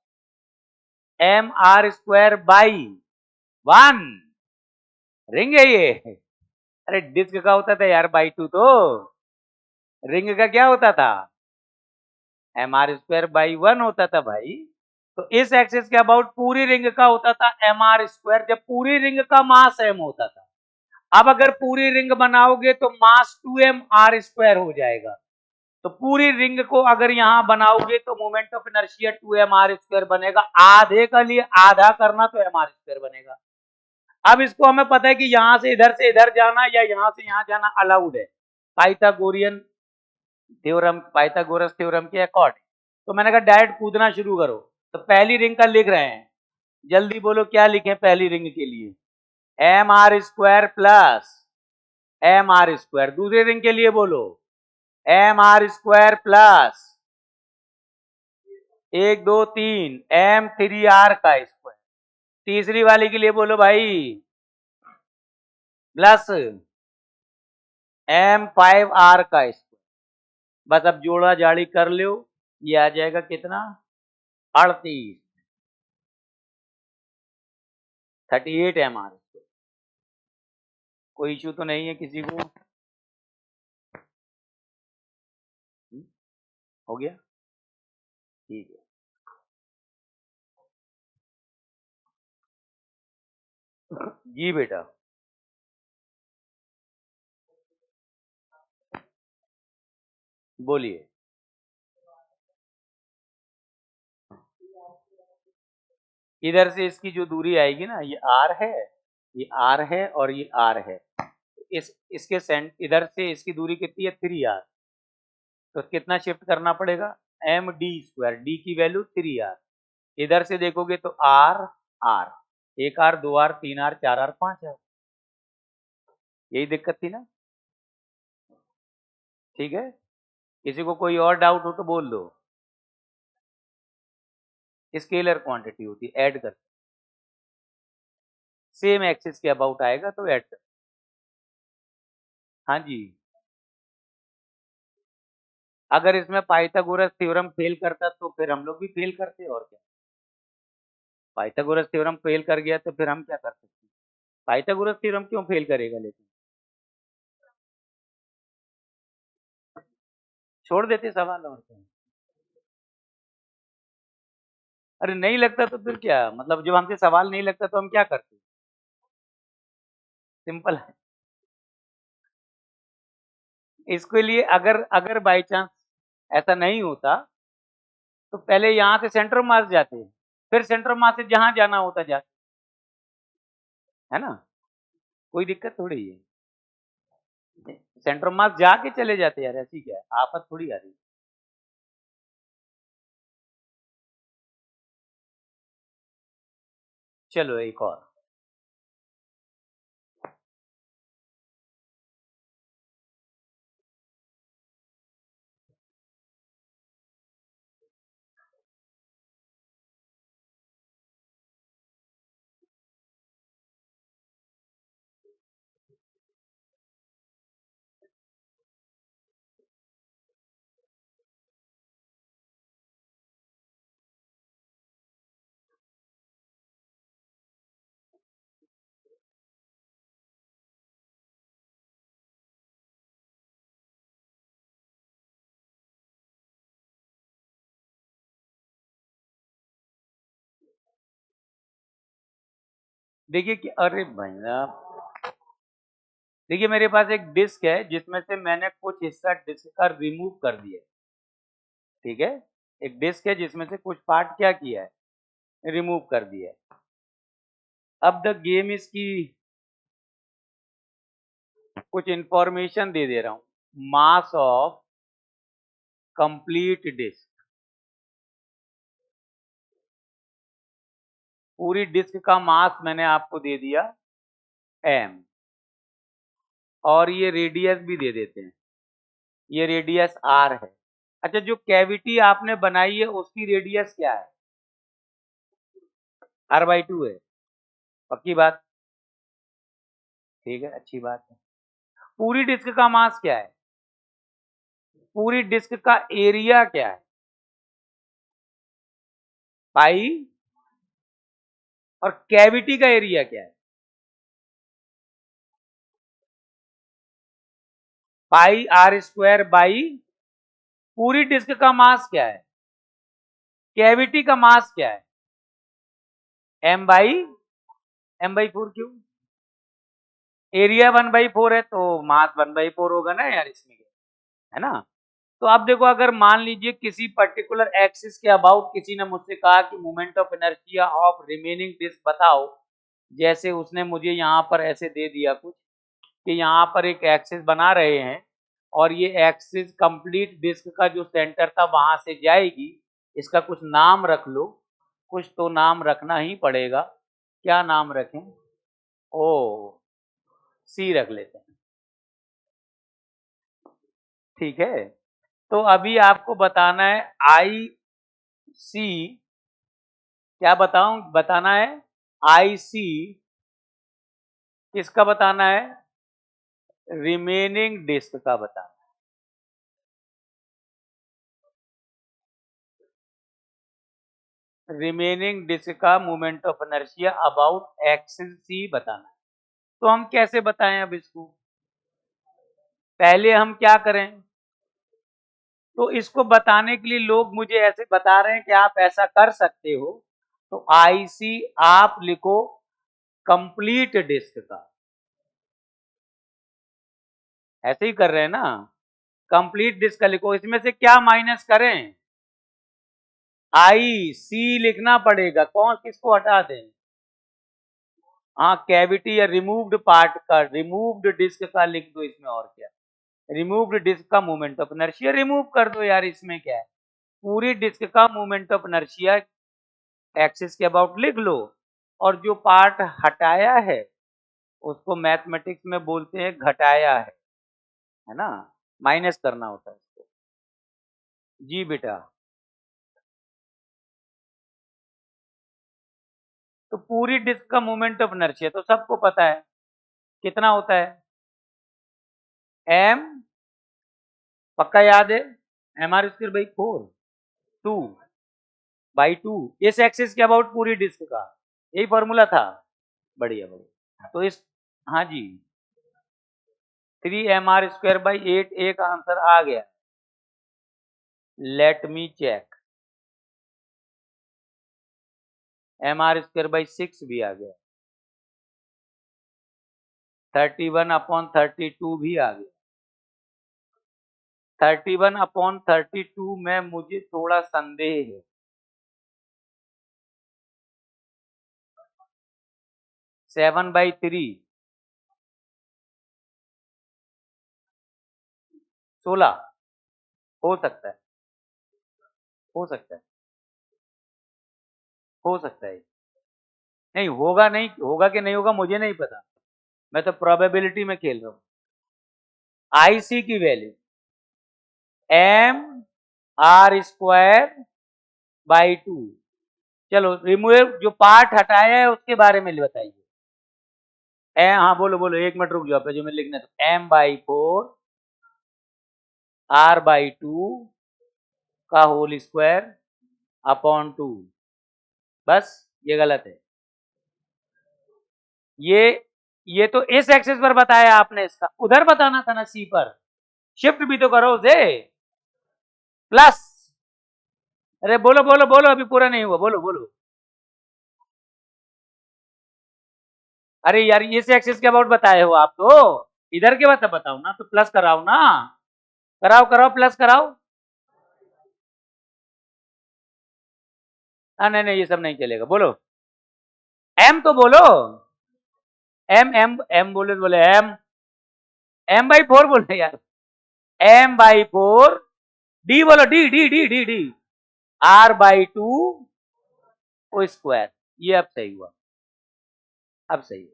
mr²/1 रिंग है ये। अरे डिस्क का होता था यार बाई 2, तो रिंग का क्या होता था? mr²/1 होता था भाई। तो इस एक्सिस के अबाउट पूरी रिंग का होता था mr², जब पूरी रिंग का मास m होता था। अब अगर पूरी रिंग बनाओगे तो मास 2mr² हो जाएगा। तो पूरी रिंग को अगर यहां बनाओगे तो मोमेंट ऑफ इनर्शिया 2mr² बनेगा। आधे का लिए आधा करना तो mr² बनेगा। अब इसको हमें पता है कि यहां से इधर जाना या यहां से यहां जाना अलाउड है, पाइथागोरियन थ्योरम, पाइथागोरस थ्योरम के अकॉर्डिंग। तो मैंने कहा डायरेक्ट कूदना शुरू करो। तो पहली रिंग का लिख रहे हैं, जल्दी बोलो क्या लिखें पहली रिंग के लिए? mr² + mr²। दूसरी रिंग के लिए बोलो mr² प्लस 1 2 3 m3r का स्क्वायर। तीसरी वाली के लिए बोलो भाई प्लस m5r का स्क्वायर। बस अब जोड़ा जाड़ी कर लो, ये आ जाएगा कितना? 38, 38mr। कोई इश्यू तो नहीं है किसी को? हो गया, ठीक है। जी बेटा, बोलिए। इधर से इसकी जो दूरी आएगी ना, ये r है, ये r है और ये r है। इसके सेंट इधर से इसकी दूरी कितनी है? 3r। तो कितना शिफ्ट करना पड़ेगा? md², d की वैल्यू 3r। इधर से देखोगे तो r r, 1r 2r 3r 4r 5r। यही दिक्कत थी ना? ठीक है, किसी को कोई और डाउट हो तो बोल दो। स्केलर क्वांटिटी होती है, ऐड कर, सेम एक्सिस के अबाउट आएगा तो ऐड कर। हाँ जी, अगर इसमें पाइथागोरस थ्योरम फेल करता तो फिर हम लोग भी फेल करते, और क्या। पाइथागोरस थ्योरम फेल कर गया तो फिर हम क्या कर सकते हैं? पाइथागोरस थ्योरम क्यों फेल करेगा? लेकिन छोड़ देते सवाल, और क्या। अरे नहीं लगता तो फिर क्या मतलब, जब हमसे सवाल नहीं लगता तो हम क्या करते? सिंपल है। इसके लिए अगर अगर बाई चांस ऐसा नहीं होता तो पहले यहाँ से सेंटर मास जाते, फिर सेंटर मास से जहां जाना होता जाते, है ना? कोई दिक्कत थोड़ी है, सेंटर मास जाके चले जाते यार, ऐसी क्या है, आफत थोड़ी आ रही। चलो एक और। देखिए कि अरे भाई साहब, देखिए मेरे पास एक डिस्क है जिसमें से मैंने कुछ हिस्सा डिस्क का रिमूव कर दिया है, ठीक है। एक डिस्क है जिसमें से कुछ पार्ट क्या किया है, रिमूव कर दिया है। अब द गेम इज की कुछ इंफॉर्मेशन दे रहा हूं, मास ऑफ कंप्लीट डिस्क, पूरी डिस्क का मास मैंने आपको दे दिया m, और ये रेडियस भी दे देते हैं, ये रेडियस r है। अच्छा, जो कैविटी आपने बनाई है उसकी रेडियस क्या है, r/2 है, पक्की बात, ठीक है, अच्छी बात है। पूरी डिस्क का मास क्या है, पूरी डिस्क का एरिया क्या है, पाई, और कैविटी का एरिया क्या है, पाई r² बाई, पूरी डिस्क का मास क्या है, कैविटी का मास क्या है, m/4 क्यों, एरिया 1/4 है तो मास 1/4 होगा ना यार इसमें, है ना। तो अब देखो, अगर मान लीजिए किसी पर्टिकुलर एक्सिस के अबाउट किसी ने मुझसे कहा कि moment of inertia of remaining disc बताओ, जैसे उसने मुझे यहाँ पर ऐसे दे दिया कुछ कि यहाँ पर एक एक्सिस बना रहे हैं और ये एक्सिस कंप्लीट डिस्क का जो सेंटर था वहां से जाएगी, इसका कुछ नाम रख लो, कुछ तो नाम रखना ही पड़ेगा, क्या नाम रखें, ओ सी रख लेते हैं, ठीक है। तो अभी आपको बताना है आई सी, क्या बताना है, आई सी किसका बताना है, रिमेनिंग डिस्क का बताना है, रिमेनिंग डिस्क का moment of inertia about axis C बताना है। तो हम कैसे बताएं अब इसको, पहले हम क्या करें, तो इसको बताने के लिए लोग मुझे ऐसे बता रहे हैं कि आप ऐसा कर सकते हो, तो आई सी आप लिखो कंप्लीट डिस्क का, ऐसे ही कर रहे हैं ना, कंप्लीट डिस्क का लिखो, इसमें से क्या माइनस करें, आई सी लिखना पड़ेगा, कौन किसको हटा दें, हाँ कैविटी या रिमूव्ड पार्ट का, रिमूव्ड डिस्क का लिख दो इसमें, और क्या, रिमूव्ड डिस्क का मोमेंट ऑफ इनर्शिया रिमूव कर दो यार, इसमें क्या है, पूरी डिस्क का मोमेंट ऑफ इनर्शिया एक्सिस के अबाउट लिख लो, और जो पार्ट हटाया है उसको मैथमेटिक्स में बोलते हैं घटाया है ना, माइनस करना होता है इसको, जी बेटा। तो पूरी डिस्क का मोमेंट ऑफ इनर्शिया तो सबको पता है कितना होता है, m, पक्का याद है, mr²/4, 2/2, इस एक्सिस के अबाउट पूरी डिस्क का, यही फॉर्मूला था, बढ़िया बढ़िया। तो इस, हाँ जी, 3mr²/8 एक आंसर आ गया, लेट मी चेक, mr²/6 भी आ गया, 31/32 भी आ गया, 31/32 में मुझे थोड़ा संदेह है, 7/3, 16 हो सकता है, हो सकता है, हो सकता है, नहीं होगा, नहीं होगा कि नहीं होगा मुझे नहीं पता, मैं तो प्रोबेबिलिटी में खेल रहा हूं। आईसी की वैल्यू mr²/2, चलो रिमूव, जो पार्ट हटाया है उसके बारे में बताइए, हाँ बोलो बोलो, 1 मिनट रुक जाओ, जो मैं लिखना, तो m/4 r/2 का होल स्क्वायर अपॉन 2, बस ये गलत है, ये तो इस एक्सिस पर बताया आपने, इसका उधर बताना था ना, सी पर, शिफ्ट भी तो करो उसे, प्लस, अरे बोलो बोलो बोलो, अभी पूरा नहीं हुआ, बोलो बोलो, अरे यार इस एक्सिस के अबाउट बताए हो आप, तो इधर के बात बताओ ना, तो प्लस कराओ ना, कराओ कराओ प्लस कराओ। नहीं नहीं ये सब नहीं चलेगा, बोलो एम तो बोलो, एम एम एम बोले तो बोले एम बाई फोर बोले यार, एम बाई फोर, डी बोलो, D D D D D, R by two O square. ये अब सही हुआ, अब सही है,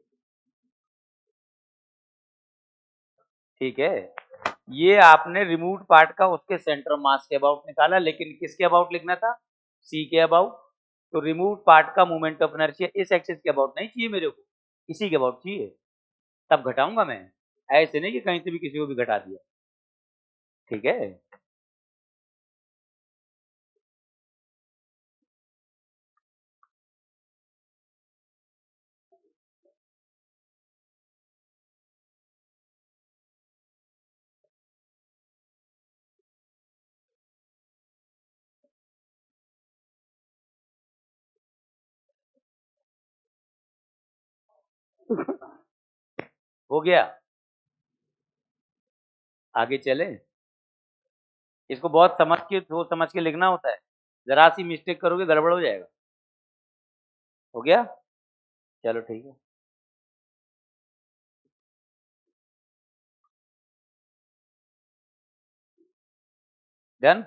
ठीक है। ये आपने रिमूव पार्ट का उसके सेंटर मास के अबाउट निकाला, लेकिन किसके अबाउट लिखना था, सी के अबाउट। तो रिमूव पार्ट का मोमेंट ऑफ इनर्शिया इस एक्सिस के अबाउट नहीं चाहिए मेरे को, इसी के अबाउट चाहिए, तब घटाऊंगा मैं, ऐसे नहीं कि कहीं से भी किसी को भी घटा दिया, ठीक है। हो गया, आगे चले। इसको बहुत समझ के, सोच समझ के लिखना होता है, जरा सी मिस्टेक करोगे गड़बड़ हो जाएगा। हो गया, चलो ठीक है। डन।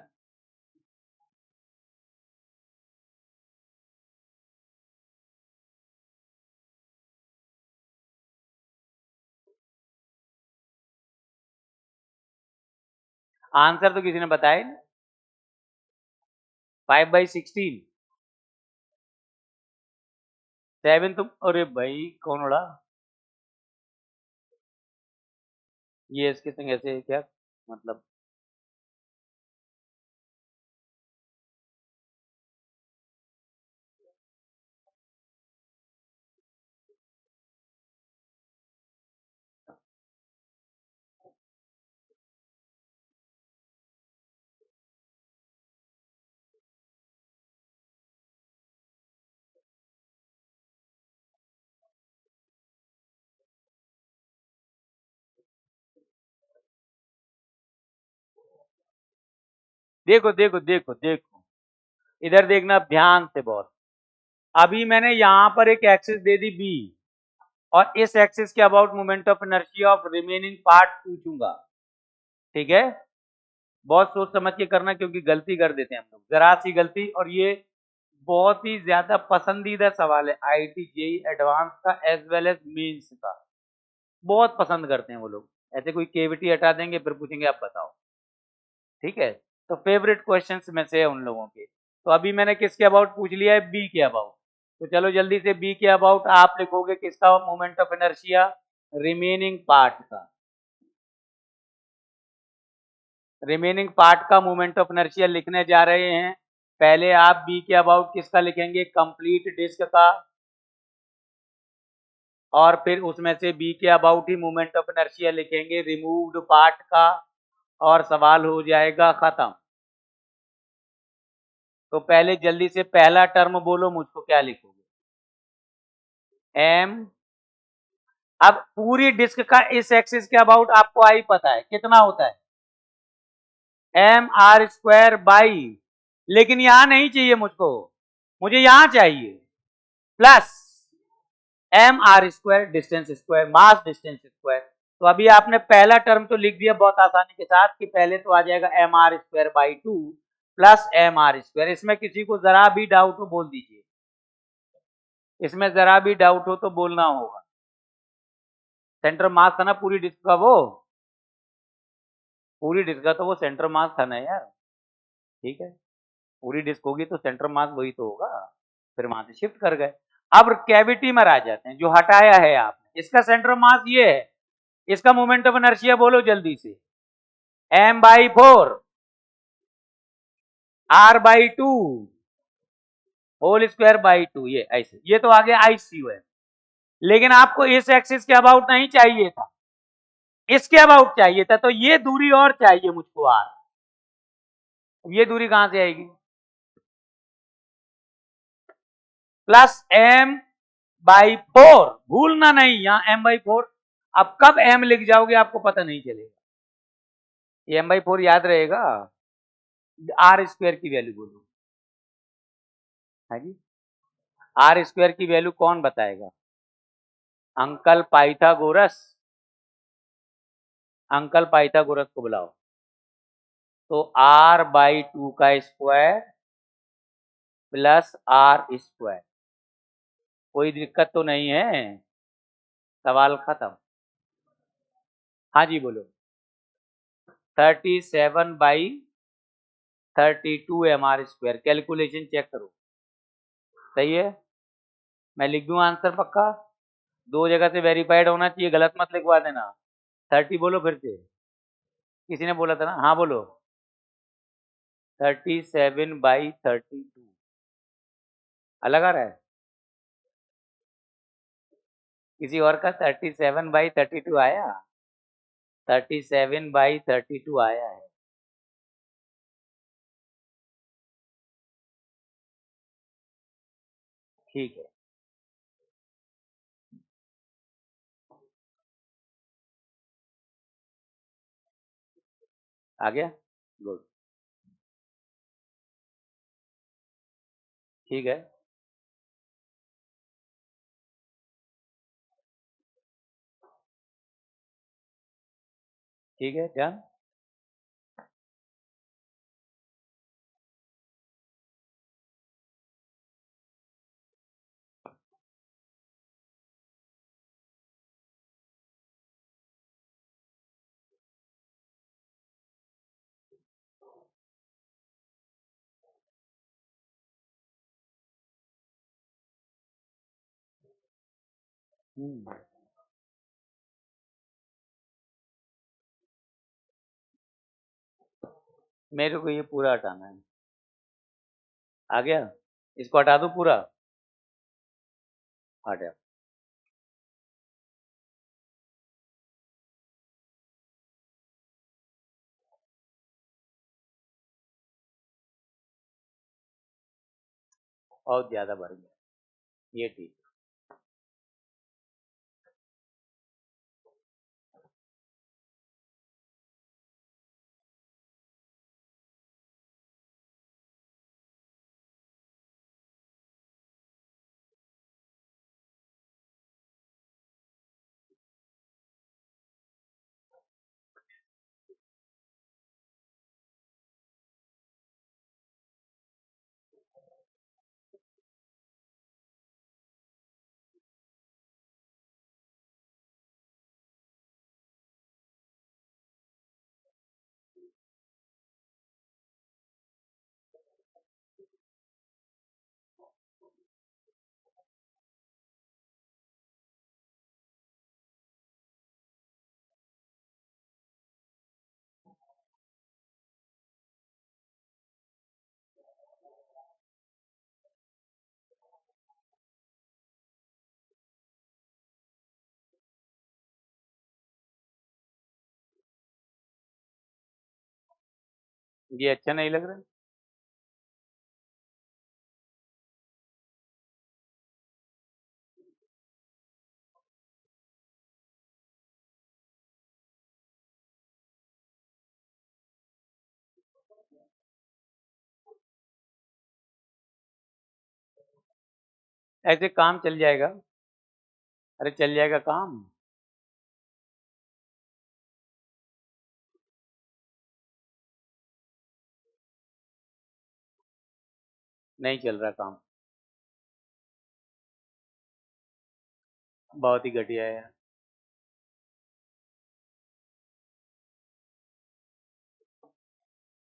आंसर तो किसी ने बताया नहीं, 5/16, 7 तुम, अरे भाई कौन उड़ा, ये इसके संग ऐसे क्या मतलब। देखो देखो देखो देखो, इधर देखना ध्यान से बहुत। अभी मैंने यहां पर एक एक्सिस दे दी बी, और इस एक्सिस के about moment of inertia of remaining part पूछूंगा, ठीक है। बहुत सोच समझ के करना, क्योंकि गलती कर देते हैं हम लोग, जरा सी गलती, और ये बहुत ही ज्यादा पसंदीदा सवाल है आईटी जेई एडवांस का एज वेल एज मेंस का, बहुत पसंद करते हैं वो लोग। ऐसे कोई केविटी हटा देंगे फिर पूछेंगे आप बताओ, ठीक है। तो फेवरेट क्वेश्चंस में से है उन लोगों के। तो अभी मैंने किसके अबाउट पूछ लिया है, बी के अबाउट। तो चलो जल्दी से बी के अबाउट आप लिखोगे किसका moment of inertia, remaining part का, रिमेनिंग पार्ट का मोमेंट ऑफ इनर्शिया लिखने जा रहे हैं। पहले आप बी के अबाउट किसका लिखेंगे, कंप्लीट डिस्क का, और फिर उसमें से बी के about he moment of inertia लिखेंगे रिमूव्ड पार्ट का, और सवाल हो जाएगा खत्म। तो पहले जल्दी से पहला टर्म बोलो मुझको, क्या लिखोगे, एम। अब पूरी डिस्क का इस एक्सिस के अबाउट आपको आई पता है कितना होता है, एम आर स्क्वायर बाई, लेकिन यहां नहीं चाहिए मुझको, मुझे यहां चाहिए plus M R square distance square mass distance square. तो अभी आपने पहला टर्म तो लिख दिया बहुत आसानी के साथ, कि पहले तो आ जाएगा M R square by two plus M R square. इसमें किसी को जरा भी डाउट हो बोल दीजिए, इसमें जरा भी डाउट हो तो बोलना होगा। सेंटर मास था ना पूरी डिस्क का, वो पूरी डिस्क का तो वो सेंटर मास था ना यार, ठीक है। पूरी डिस्क होगी तो सेंटर मास वही तो होगा, फिर वहां से शिफ्ट कर गए। अब कैविटी में आ जाते हैं, जो हटाया है आपने, इसका सेंटर मास ये है, इसका मोमेंट ऑफ इनर्शिया बोलो जल्दी से, M by four R by two whole square by two, ये ऐसे, ये तो आगे आईसीयू है। लेकिन आपको इस एक्सिस के अबाउट नहीं चाहिए था, इसके अबाउट चाहिए था, तो ये दूरी और चाहिए मुझको आर। ये दूरी कहां से आएगी, प्लस एम बाई 4, भूलना नहीं, यहाँ m/4। अब कब m लिख जाओगे आपको पता नहीं चलेगा, ये m/4 याद रहेगा। आर स्क्वायर की वैल्यू बोलो, है जी। आर स्क्वायर की वैल्यू कौन बताएगा? अंकल पाइथागोरस, अंकल पाइथागोरस को बुलाओ। तो r/2 का स्क्वायर प्लस आर स्क्वायर, कोई दिक्कत तो नहीं है? सवाल खत्म। हाँ जी बोलो। 37/32 mr², कैलकुलेशन चेक करो, सही है? मैं लिख दूं आंसर पक्का? दो जगह से वेरीफाइड होना चाहिए, गलत मत लिखवा देना। 30 बोलो फिर से, किसी ने बोला था ना, हाँ बोलो। 37/32 अलग आ रहा है, किसी और का 37/32 आया? 37/32 आया है। ठीक है, आ गया, गुड, ठीक है, ठीक है, डन। मेरे को ये पूरा हटाना है, आ गया, इसको हटा दूं पूरा, हट गया। बहुत ज्यादा बढ़ गया, ये ठीक। ये अच्छा नहीं लग रहा? ऐसे काम चल जाएगा? अरे चल जाएगा काम। नहीं चल रहा काम, बहुत ही घटिया है।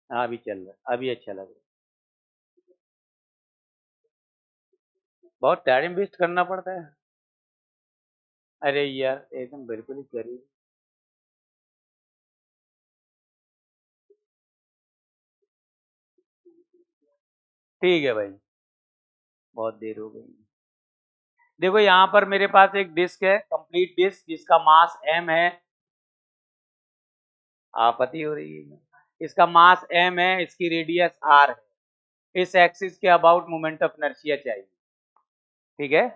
हाँ अभी चल रहा है, अभी अच्छा लग रहा है। बहुत टाइम वेस्ट करना पड़ता है। अरे यार एकदम बिल्कुल ही करी। ठीक है भाई, बहुत देर हो गई। देखो यहाँ पर मेरे पास एक डिस्क है, कंप्लीट डिस्क, जिसका मास m है। आपत्ति हो रही है? इसका मास m है, इसकी रेडियस r है। इस एक्सिस के अबाउट मोमेंट ऑफ इनर्शिया चाहिए, ठीक है?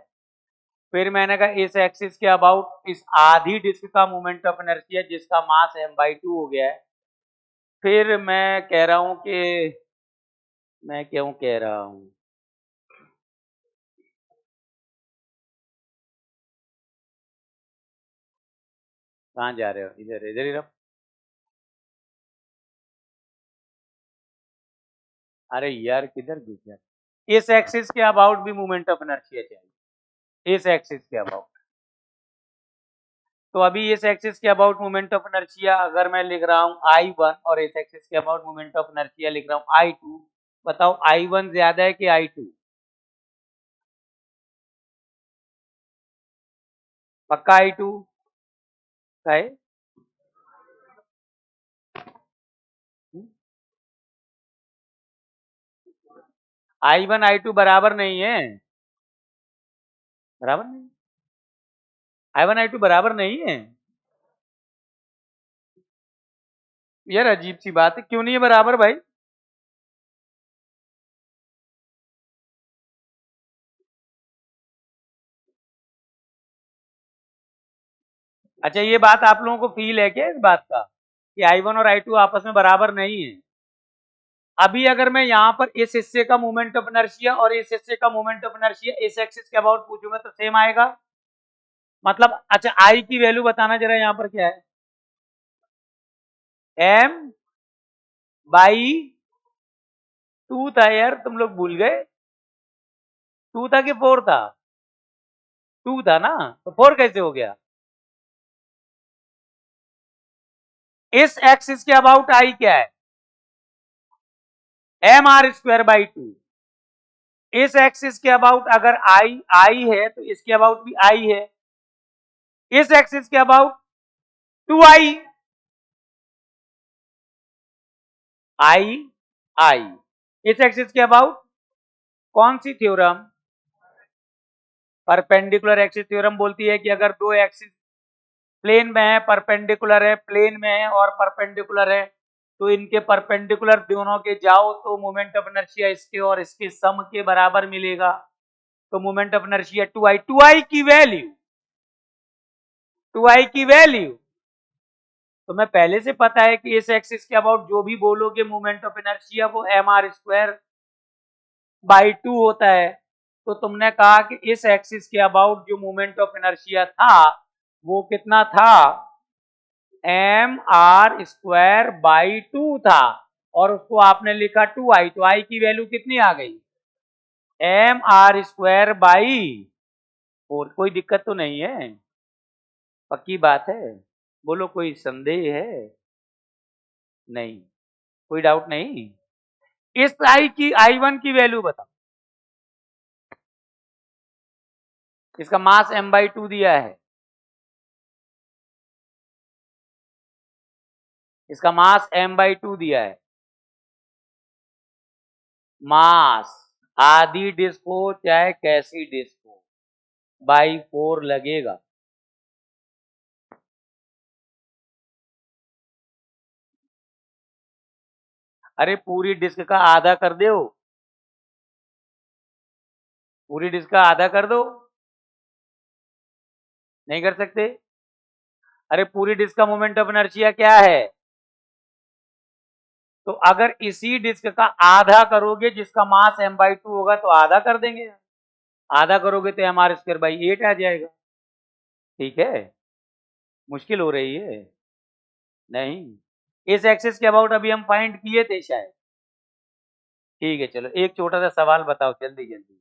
फिर मैंने कहा इस एक्सिस के अबाउट इस आधी डिस्क का मोमेंट ऑफ इनर्शिया जिसका मास m/2 हो गया है। फिर मैं कह रहा हूं कि मैं क्यों कह रहा हूं, कहाँ जा रहे हो, इधर इधर ही रहो। अरे यार किधर घुस गया। इस एक्सिस के अबाउट भी मोमेंट ऑफ इनर्शिया चाहिए, इस एक्सिस के अबाउट। तो अभी इस एक्सिस के अबाउट मोमेंट ऑफ इनर्शिया अगर मैं लिख रहा हूं I1 और इस एक्सिस के अबाउट मोमेंट ऑफ इनर्शिया लिख रहा हूं I2, बताओ I1 ज्यादा है कि I2? पक्का I2 है? I1 I2 बराबर नहीं है, बराबर नहीं। I1 I2 बराबर नहीं है यार, अजीब सी बात है, क्यों नहीं है बराबर भाई? अच्छा ये बात आप लोगों को फील है क्या इस बात का कि I1 और I2 आपस में बराबर नहीं है? अभी अगर मैं यहाँ पर इस हिस्से का मोमेंट ऑफ इनर्शिया और इस हिस्से का मोमेंट ऑफ इनर्शिया इस एक्सिस के अबाउट पूछूंगा तो सेम आएगा, मतलब। अच्छा आई की वैल्यू बताना जरा, यहाँ पर क्या है, m/2 था यार, तुम लोग भूल गए। 2 था कि 4 था? 2 था ना, तो 4 कैसे हो गया? इस एक्सिस के अबाउट आई क्या है, mr²/2। इस एक्सिस के अबाउट अगर आई है तो इसके अबाउट भी आई है, इस एक्सिस के अबाउट 2i, आई इस एक्सिस के अबाउट कौन सी थ्योरम, परपेंडिकुलर एक्सिस थ्योरम बोलती है कि अगर दो एक्सिस प्लेन में है, परपेंडिकुलर है, प्लेन में है और परपेंडिकुलर है, तो इनके परपेंडिकुलर दोनों के जाओ तो मोमेंट ऑफ इनर्शिया इसके और इसके सम के बराबर मिलेगा। तो मोमेंट ऑफ इनर्शिया 2i की वैल्यू, 2i की वैल्यू, तो मैं पहले से पता है कि इस एक्सिस के अबाउट जो भी बोलोगे मोमेंट ऑफ इनर्शिया वो mr²/2 होता है। तो तुमने कहा कि इस एक्सिस के अबाउट जो मोमेंट ऑफ इनर्शिया था वो कितना था, mr²/2 था, और उसको आपने लिखा 2i, तो i की वैल्यू कितनी आ गई, mr²/4। कोई दिक्कत तो नहीं है, पक्की बात है, बोलो कोई संदेह है? नहीं, कोई डाउट नहीं। इस I1 की वैल्यू बताओ, इसका मास m/2 दिया है, इसका मास m/2 दिया है, मास आधी डिस्क हो चाहे कैसी डिस्क हो /4 लगेगा। अरे पूरी डिस्क का आधा कर दो, पूरी डिस्क का आधा कर दो, नहीं कर सकते? अरे पूरी डिस्क का मोमेंट ऑफ इनर्शिया क्या है, तो अगर इसी डिस्क का आधा करोगे जिसका मास m/2 होगा तो आधा कर देंगे, आधा करोगे तो mr²/8 आ जाएगा। ठीक है, मुश्किल हो रही है? नहीं, इस एक्सिस के अबाउट अभी हम फाइंड किए थे शायद। ठीक है चलो एक छोटा सा सवाल बताओ जल्दी जल्दी।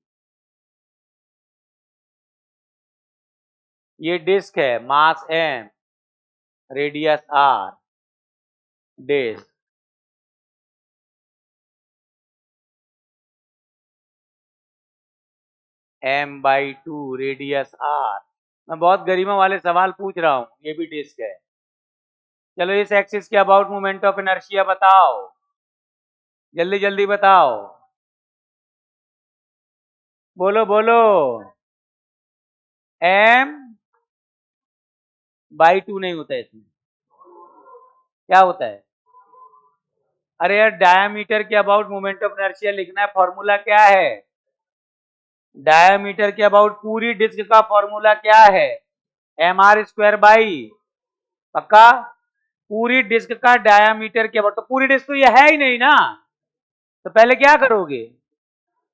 ये डिस्क है, mass m, radius r, disc m/2, radius r। मैं बहुत गरिमा वाले सवाल पूछ रहा हूं, ये भी डिस्क है। चलो इस एक्सिस के अबाउट मोमेंट ऑफ इनर्शिया बताओ, जल्दी जल्दी बताओ, बोलो बोलो। m/2 नहीं होता है इसमें, क्या होता है? अरे यार डायमीटर के अबाउट मोमेंट ऑफ इनर्शिया लिखना है, फॉर्मूला क्या है, डायामीटर के अबाउट पूरी डिस्क का फॉर्मूला क्या है? mr² बाई, पक्का? पूरी डिस्क का डायामीटर के अबाउट, तो पूरी डिस्क तो ये है ही नहीं ना, तो पहले क्या करोगे?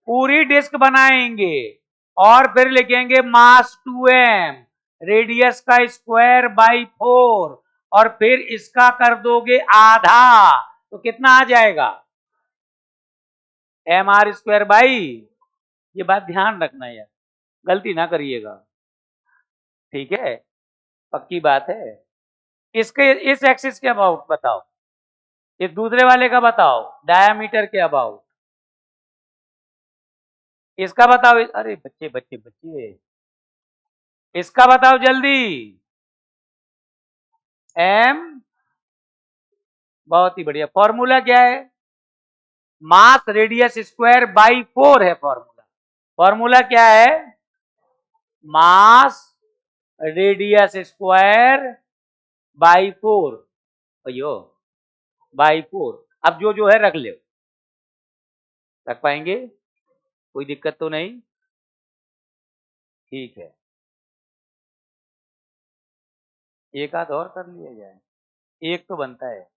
पूरी डिस्क बनाएंगे और फिर लिखेंगे मास 2m, रेडियस का स्क्वायर बाई 4, और फिर इसका कर दोगे आधा, तो कितना आ जाएगा? mr² बाई, ये बात ध्यान रखना यार, गलती ना करिएगा, ठीक है? पक्की बात है। इसके इस एक्सिस के अबाउट बताओ, इस दूसरे वाले का बताओ, डायामीटर के अबाउट, इसका बताओ, अरे बच्चे बच्चे बच्चे, इसका बताओ जल्दी। m, बहुत ही बढ़िया, फॉर्मूला क्या है? मास रेडियस स्क्वायर बाई 4 है फॉर्मूला। फॉर्मूला क्या है? मास रेडियस स्क्वायर बाई 4, अयो बाई 4। अब जो है रख ले, रख पाएंगे? कोई दिक्कत तो नहीं? ठीक है, एक आध और कर लिया जाए, एक तो बनता है,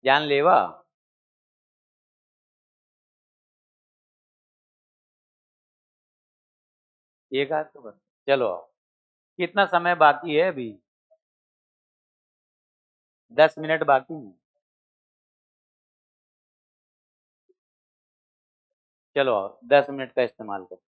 जानलेवा। एक आध तो बनता, चलो आओ। कितना समय बाकी है अभी? 10 मिनट बाकी है। चलो आओ, 10 मिनट का इस्तेमाल करो।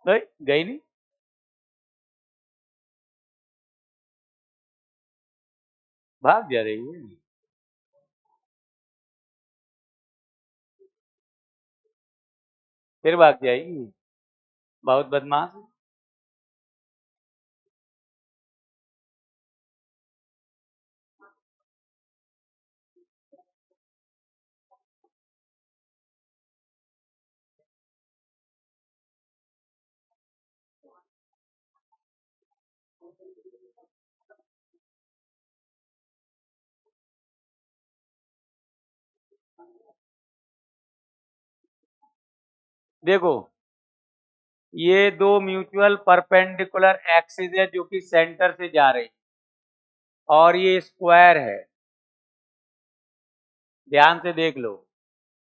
गई नहीं? भाग जा रही है, फिर भाग जाएगी, बहुत बदमाश है। देखो, ये दो म्यूचुअल परपेंडिकुलर एक्सिस है जो कि सेंटर से जा रही, और ये स्क्वायर है, ध्यान से देख लो।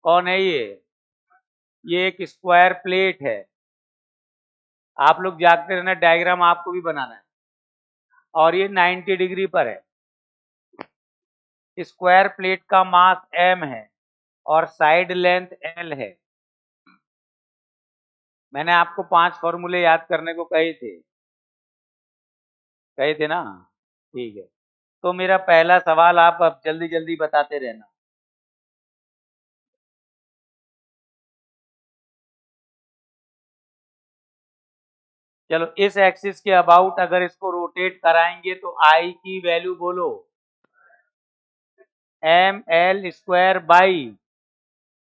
कौन है ये एक स्क्वायर प्लेट है। आप लोग जागते रहना, डायग्राम आपको भी बनाना है, और ये 90 डिग्री पर है। स्क्वायर प्लेट का मास m है और साइड लेंथ l है। मैंने आपको 5 फॉर्मूले याद करने को कहे थे ना? ठीक है, तो मेरा पहला सवाल आप अब जल्दी जल्दी बताते रहना। चलो, इस एक्सिस के अबाउट अगर इसको रोटेट कराएंगे तो आई की वैल्यू बोलो, ml² by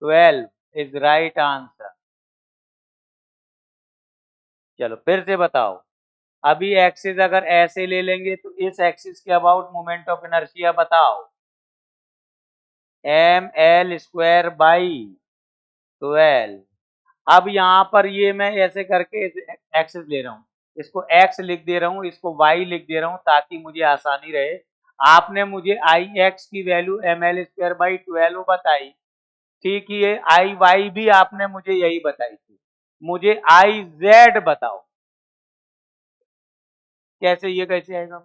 12 is right answer. चलो फिर से बताओ, अभी एक्सिस अगर ऐसे ले लेंगे तो इस एक्सिस के अबाउट मोमेंट ऑफ इनर्शिया बताओ, ml² बाई 12। अब यहाँ पर ये मैं ऐसे करके एक्सिस ले रहा हूँ, इसको x लिख दे रहा हूँ, इसको y लिख दे रहा हूँ ताकि मुझे आसानी रहे। आपने मुझे आई एक्स की वैल्यू ml²/12 बताई, ठीक ही है। आई वाई भी आपने मुझे यही बताई थी। मुझे आई जेड बताओ, कैसे, ये कैसे आएगा?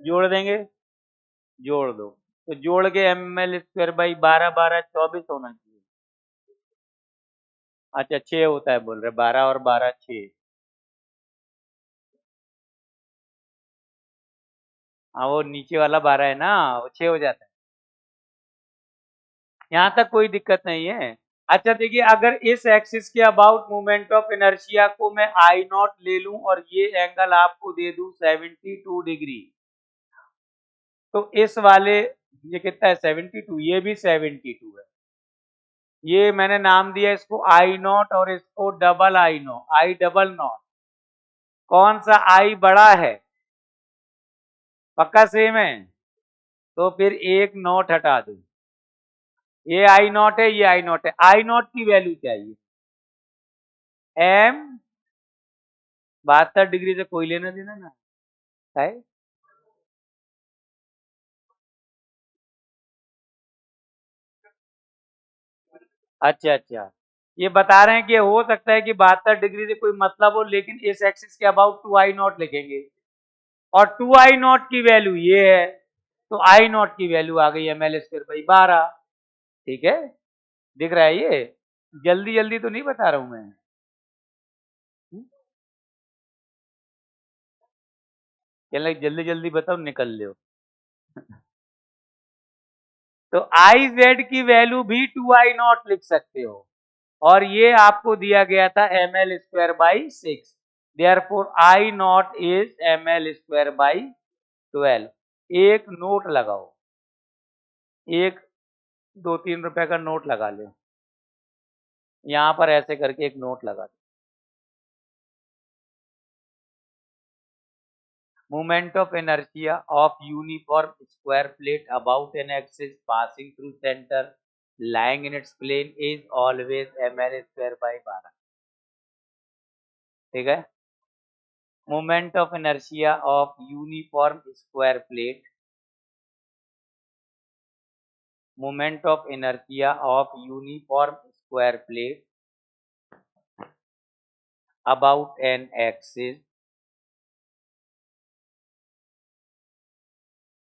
जोड़ देंगे, जोड़ दो, तो जोड़ के ml²/12 12 24 होना चाहिए। अच्छा 6 होता है बोल रहे, 12 और 12 6। हाँ वो नीचे वाला 12 है ना, वो 6 हो जाता है। यहाँ तक कोई दिक्कत नहीं है। अच्छा देखिए, अगर इस एक्सिस के अबाउट मोमेंट ऑफ इनर्शिया को मैं आई नॉट ले लूं और ये एंगल आपको दे दूं 72 डिग्री, तो इस वाले, ये कितना है 72, ये भी 72 है। ये मैंने नाम दिया इसको आई नॉट और इसको double I not, I double not. कौन सा आई बड़ा है? पक्का सेम है, तो फिर एक नॉट हटा दो। ये आई नॉट है, ये आई नॉट है। आई नॉट की वैल्यू चाहिए, एम 72 डिग्री से कोई लेना देना ना है। अच्छा अच्छा, ये बता रहे हैं कि हो सकता है कि 72 डिग्री से कोई मतलब हो, लेकिन इस एक्सिस के अबाउट 2i0 लिखेंगे और 2i0 की वैल्यू ये है, तो i0 की वैल्यू आ गई ml²/12। ठीक है, दिख रहा है ये? जल्दी जल्दी तो नहीं बता रहा हूं मैं। चलो जल्दी जल्दी बताओ, निकल लो। तो आई जेड की वैल्यू भी 2i0 लिख सकते हो, और ये आपको दिया गया था ml²/6। Therefore I not is ml²/12। एक नोट लगाओ, एक 2-3 रुपए का नोट लगा लो, यहां पर ऐसे करके एक नोट लगा दो। Moment of inertia of uniform square plate about an axis passing through center lying in its plane is always ml²/12। ठीक है, moment of inertia of uniform square plate, moment of inertia of uniform square plate about an axis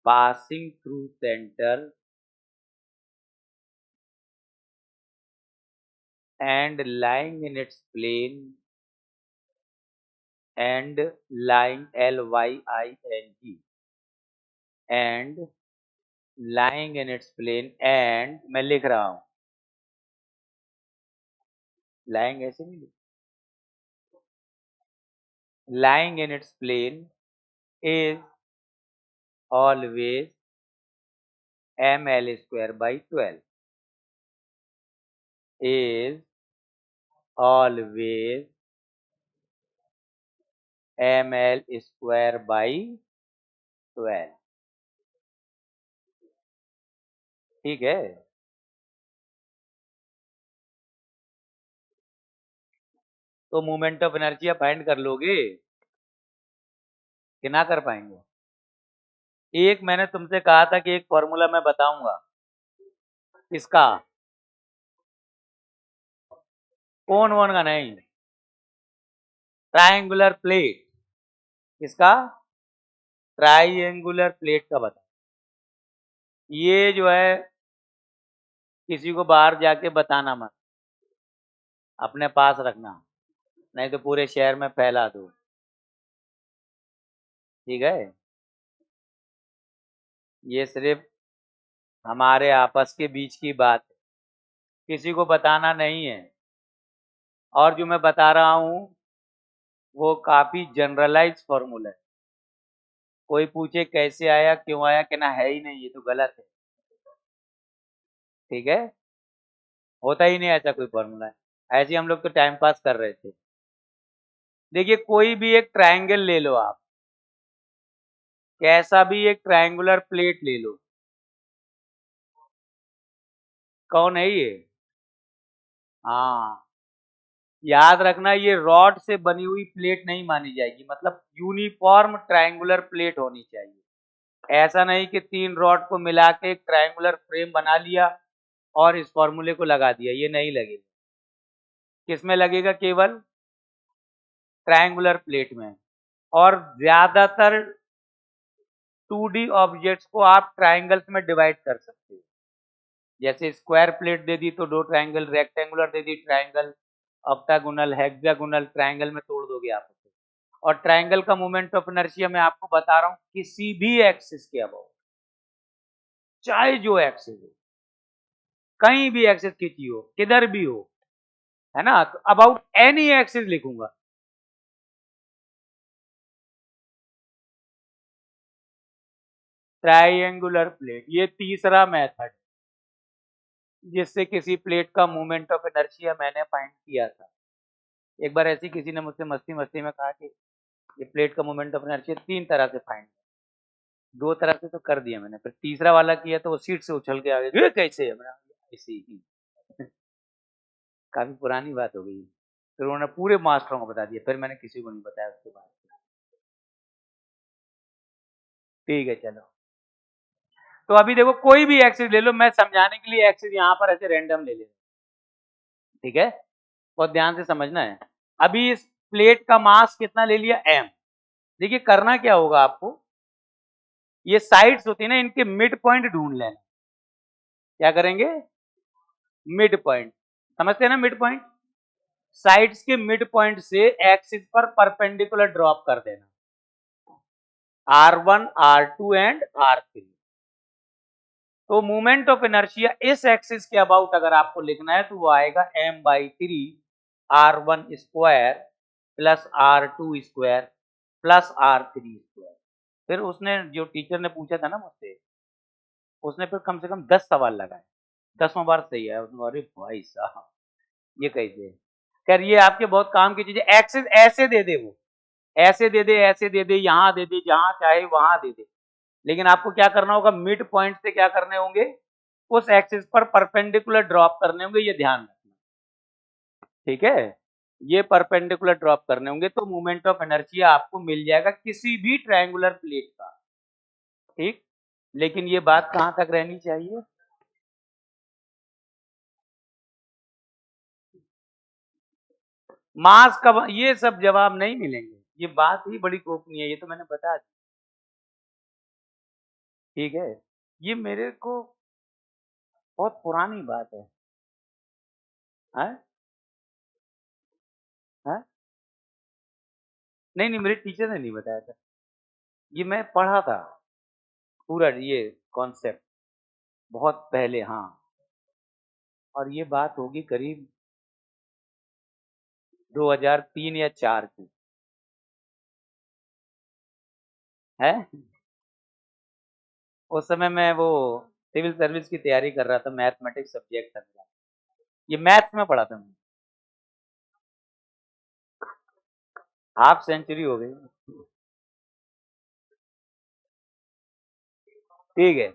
passing through center and lying in its plane and lying lying and lying in its plane and, मैं लिख रहा हूं, lying ऐसे नहीं, lying in its plane is always ml²/12, is always ml²/12। ठीक है, तो moment of inertia find कर लोगे कि ना कर पाएंगे? एक मैंने तुमसे कहा था कि एक फॉर्मूला मैं बताऊंगा, इसका कौन वन का नहीं, ट्रायंगुलर प्लेट, इसका ट्रायंगुलर प्लेट का बता। ये जो है किसी को बाहर जाके बताना मत, अपने पास रखना, नहीं तो पूरे शहर में फैला दो। ठीक है, ये सिर्फ हमारे आपस के बीच की बात है, किसी को बताना नहीं है। और जो मैं बता रहा हूं वो काफी जनरलाइज फॉर्मूला है, कोई पूछे कैसे आया क्यों आया, कहना है ही नहीं, ये तो गलत है। ठीक है, होता ही नहीं ऐसा कोई फॉर्मूला है, ऐसे हम लोग तो टाइम पास कर रहे थे। देखिए कोई भी एक ट्रायंगल ले लो आप, कैसा भी एक ट्रायंगुलर प्लेट ले लो, कौन है ये? हाँ, याद रखना, ये रॉड से बनी हुई प्लेट नहीं मानी जाएगी, मतलब यूनिफॉर्म ट्रायंगुलर प्लेट होनी चाहिए। ऐसा नहीं कि 3 रॉड को मिला के एक ट्रायंगुलर फ्रेम बना लिया और इस फॉर्मूले को लगा दिया, ये नहीं लगेगा। किसमें लगेगा? केवल ट्रायंगुलर प्लेट में। और ज्यादातर 2D ऑब्जेक्ट्स को आप ट्रायंगल्स में डिवाइड कर सकते हो। जैसे स्क्वायर प्लेट दे दी तो 2 ट्रायंगल, रेक्टेंगुलर दे दी ट्रायंगल, ऑक्टागोनल, हेक्सागोनल, ट्रायंगल में तोड़ दोगे आप उसे। और ट्रायंगल का मोमेंट ऑफ इनर्शिया मैं आपको बता रहा हूं, किसी भी एक्सिस के अबाउट, चाहे जो एक्सिस हो, कहीं भी एक्सिस खींची हो, किधर भी हो, है ना, तो अबाउट एनी एक्सिस लिखूंगा। ट्रायंगुलर प्लेट, ये तीसरा मेथड जिससे किसी प्लेट का मोमेंट ऑफ इनर्शिया मैंने फाइंड किया था। एक बार ऐसी किसी ने मुझसे मस्ती मस्ती में कहा कि ये प्लेट का मोमेंट ऑफ इनर्शिया 3 तरह से फाइंड, 2 तरह से तो कर दिया मैंने, फिर तीसरा वाला किया तो वो सीट से उछल के आ गया, ये कैसे है? ऐसे ही काफी पुरानी बात हो गई। फिर उन्होंने पूरे मास्टरों को बता दिया, फिर मैंने किसी को नहीं बताया उसके बाद। ठीक है, चलो। तो अभी देखो, कोई भी एक्सिस ले लो, मैं समझाने के लिए एक्सिस यहाँ पर ऐसे रैंडम ले लेता, ठीक है? बहुत ध्यान से समझना है। अभी इस प्लेट का मास कितना ले लिया? m। देखिए करना क्या होगा आपको, ये साइड्स होती है ना, इनके मिड पॉइंट ढूंढ लेना। क्या करेंगे? मिड पॉइंट, समझते हैं ना मिड पॉइंट? साइड्स के मिड पॉइंट से एक्सिस पर परपेंडिकुलर ड्रॉप कर देना, r1, r2 एंड r3। तो मोमेंट ऑफ इनर्शिया इस एक्सिस के अबाउट अगर आपको लिखना है तो वो आएगा m/3 r1 square plus r2 square plus r3 square. फिर उसने, जो टीचर ने पूछा था ना मुझसे, उसने फिर कम से कम 10 सवाल लगाए, 10वां बार सही है। अरे भाई साहब, ये कैसे? खैर ये आपके बहुत काम की चीज है। एक्सिस ऐसे दे दे, वो ऐसे दे दे, ऐसे दे दे, यहां दे दे, जहां चाहे वहां दे दे, लेकिन आपको क्या करना होगा, मिड पॉइंट से क्या करने होंगे, उस एक्सिस पर परपेंडिकुलर ड्रॉप करने होंगे, ये ध्यान रखना, ठीक है? ये परपेंडिकुलर ड्रॉप करने होंगे तो मोमेंट ऑफ इनर्शिया आपको मिल जाएगा किसी भी ट्रायंगुलर प्लेट का, ठीक? लेकिन ये बात कहां तक रहनी चाहिए? मास का ये सब जवाब नहीं मिलेंगे, ये बात ही बड़ी गोपनीय है, ये तो मैंने बता दी, ठीक है? ये मेरे को बहुत पुरानी बात है, हैं? हैं? नहीं नहीं, मेरे टीचर ने नहीं बताया था, ये मैं पढ़ा था पूरा ये कॉन्सेप्ट बहुत पहले, हाँ। और ये बात होगी करीब 2003 या 4 की, है? उस समय मैं वो सिविल सर्विस की तैयारी कर रहा था, मैथमेटिक्स सब्जेक्ट था मेरा, ये मैथ्स में पढ़ा था मैंने। हाफ सेंचुरी हो गई, ठीक है,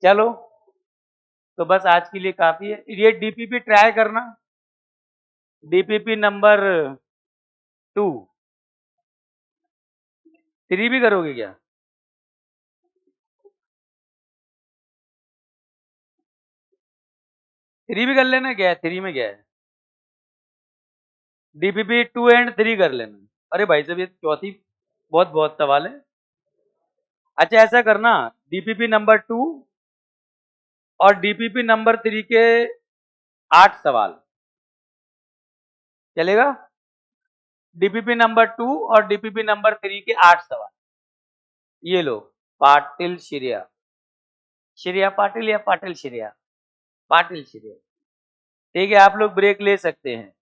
चलो। तो बस आज के लिए काफी है, ये डीपीपी ट्राई करना, डीपीपी नंबर 2। 3 भी करोगे क्या? 3 भी कर लेना, क्या है 3 में, क्या है? डीपीपी 2 एंड 3 कर लेना। अरे भाई साहब, ये चौथी बहुत बहुत सवाल है। अच्छा ऐसा करना, डीपीपी नंबर 2 और डीपीपी नंबर 3 के 8 सवाल चलेगा? डीपीपी नंबर 2 और डीपीपी नंबर 3 के 8 सवाल, ये लो। पाटिल श्रेया, श्रेया पाटिल या पाटिल श्रेया? पाटिल श्रेया, ठीक है, आप लोग ब्रेक ले सकते हैं।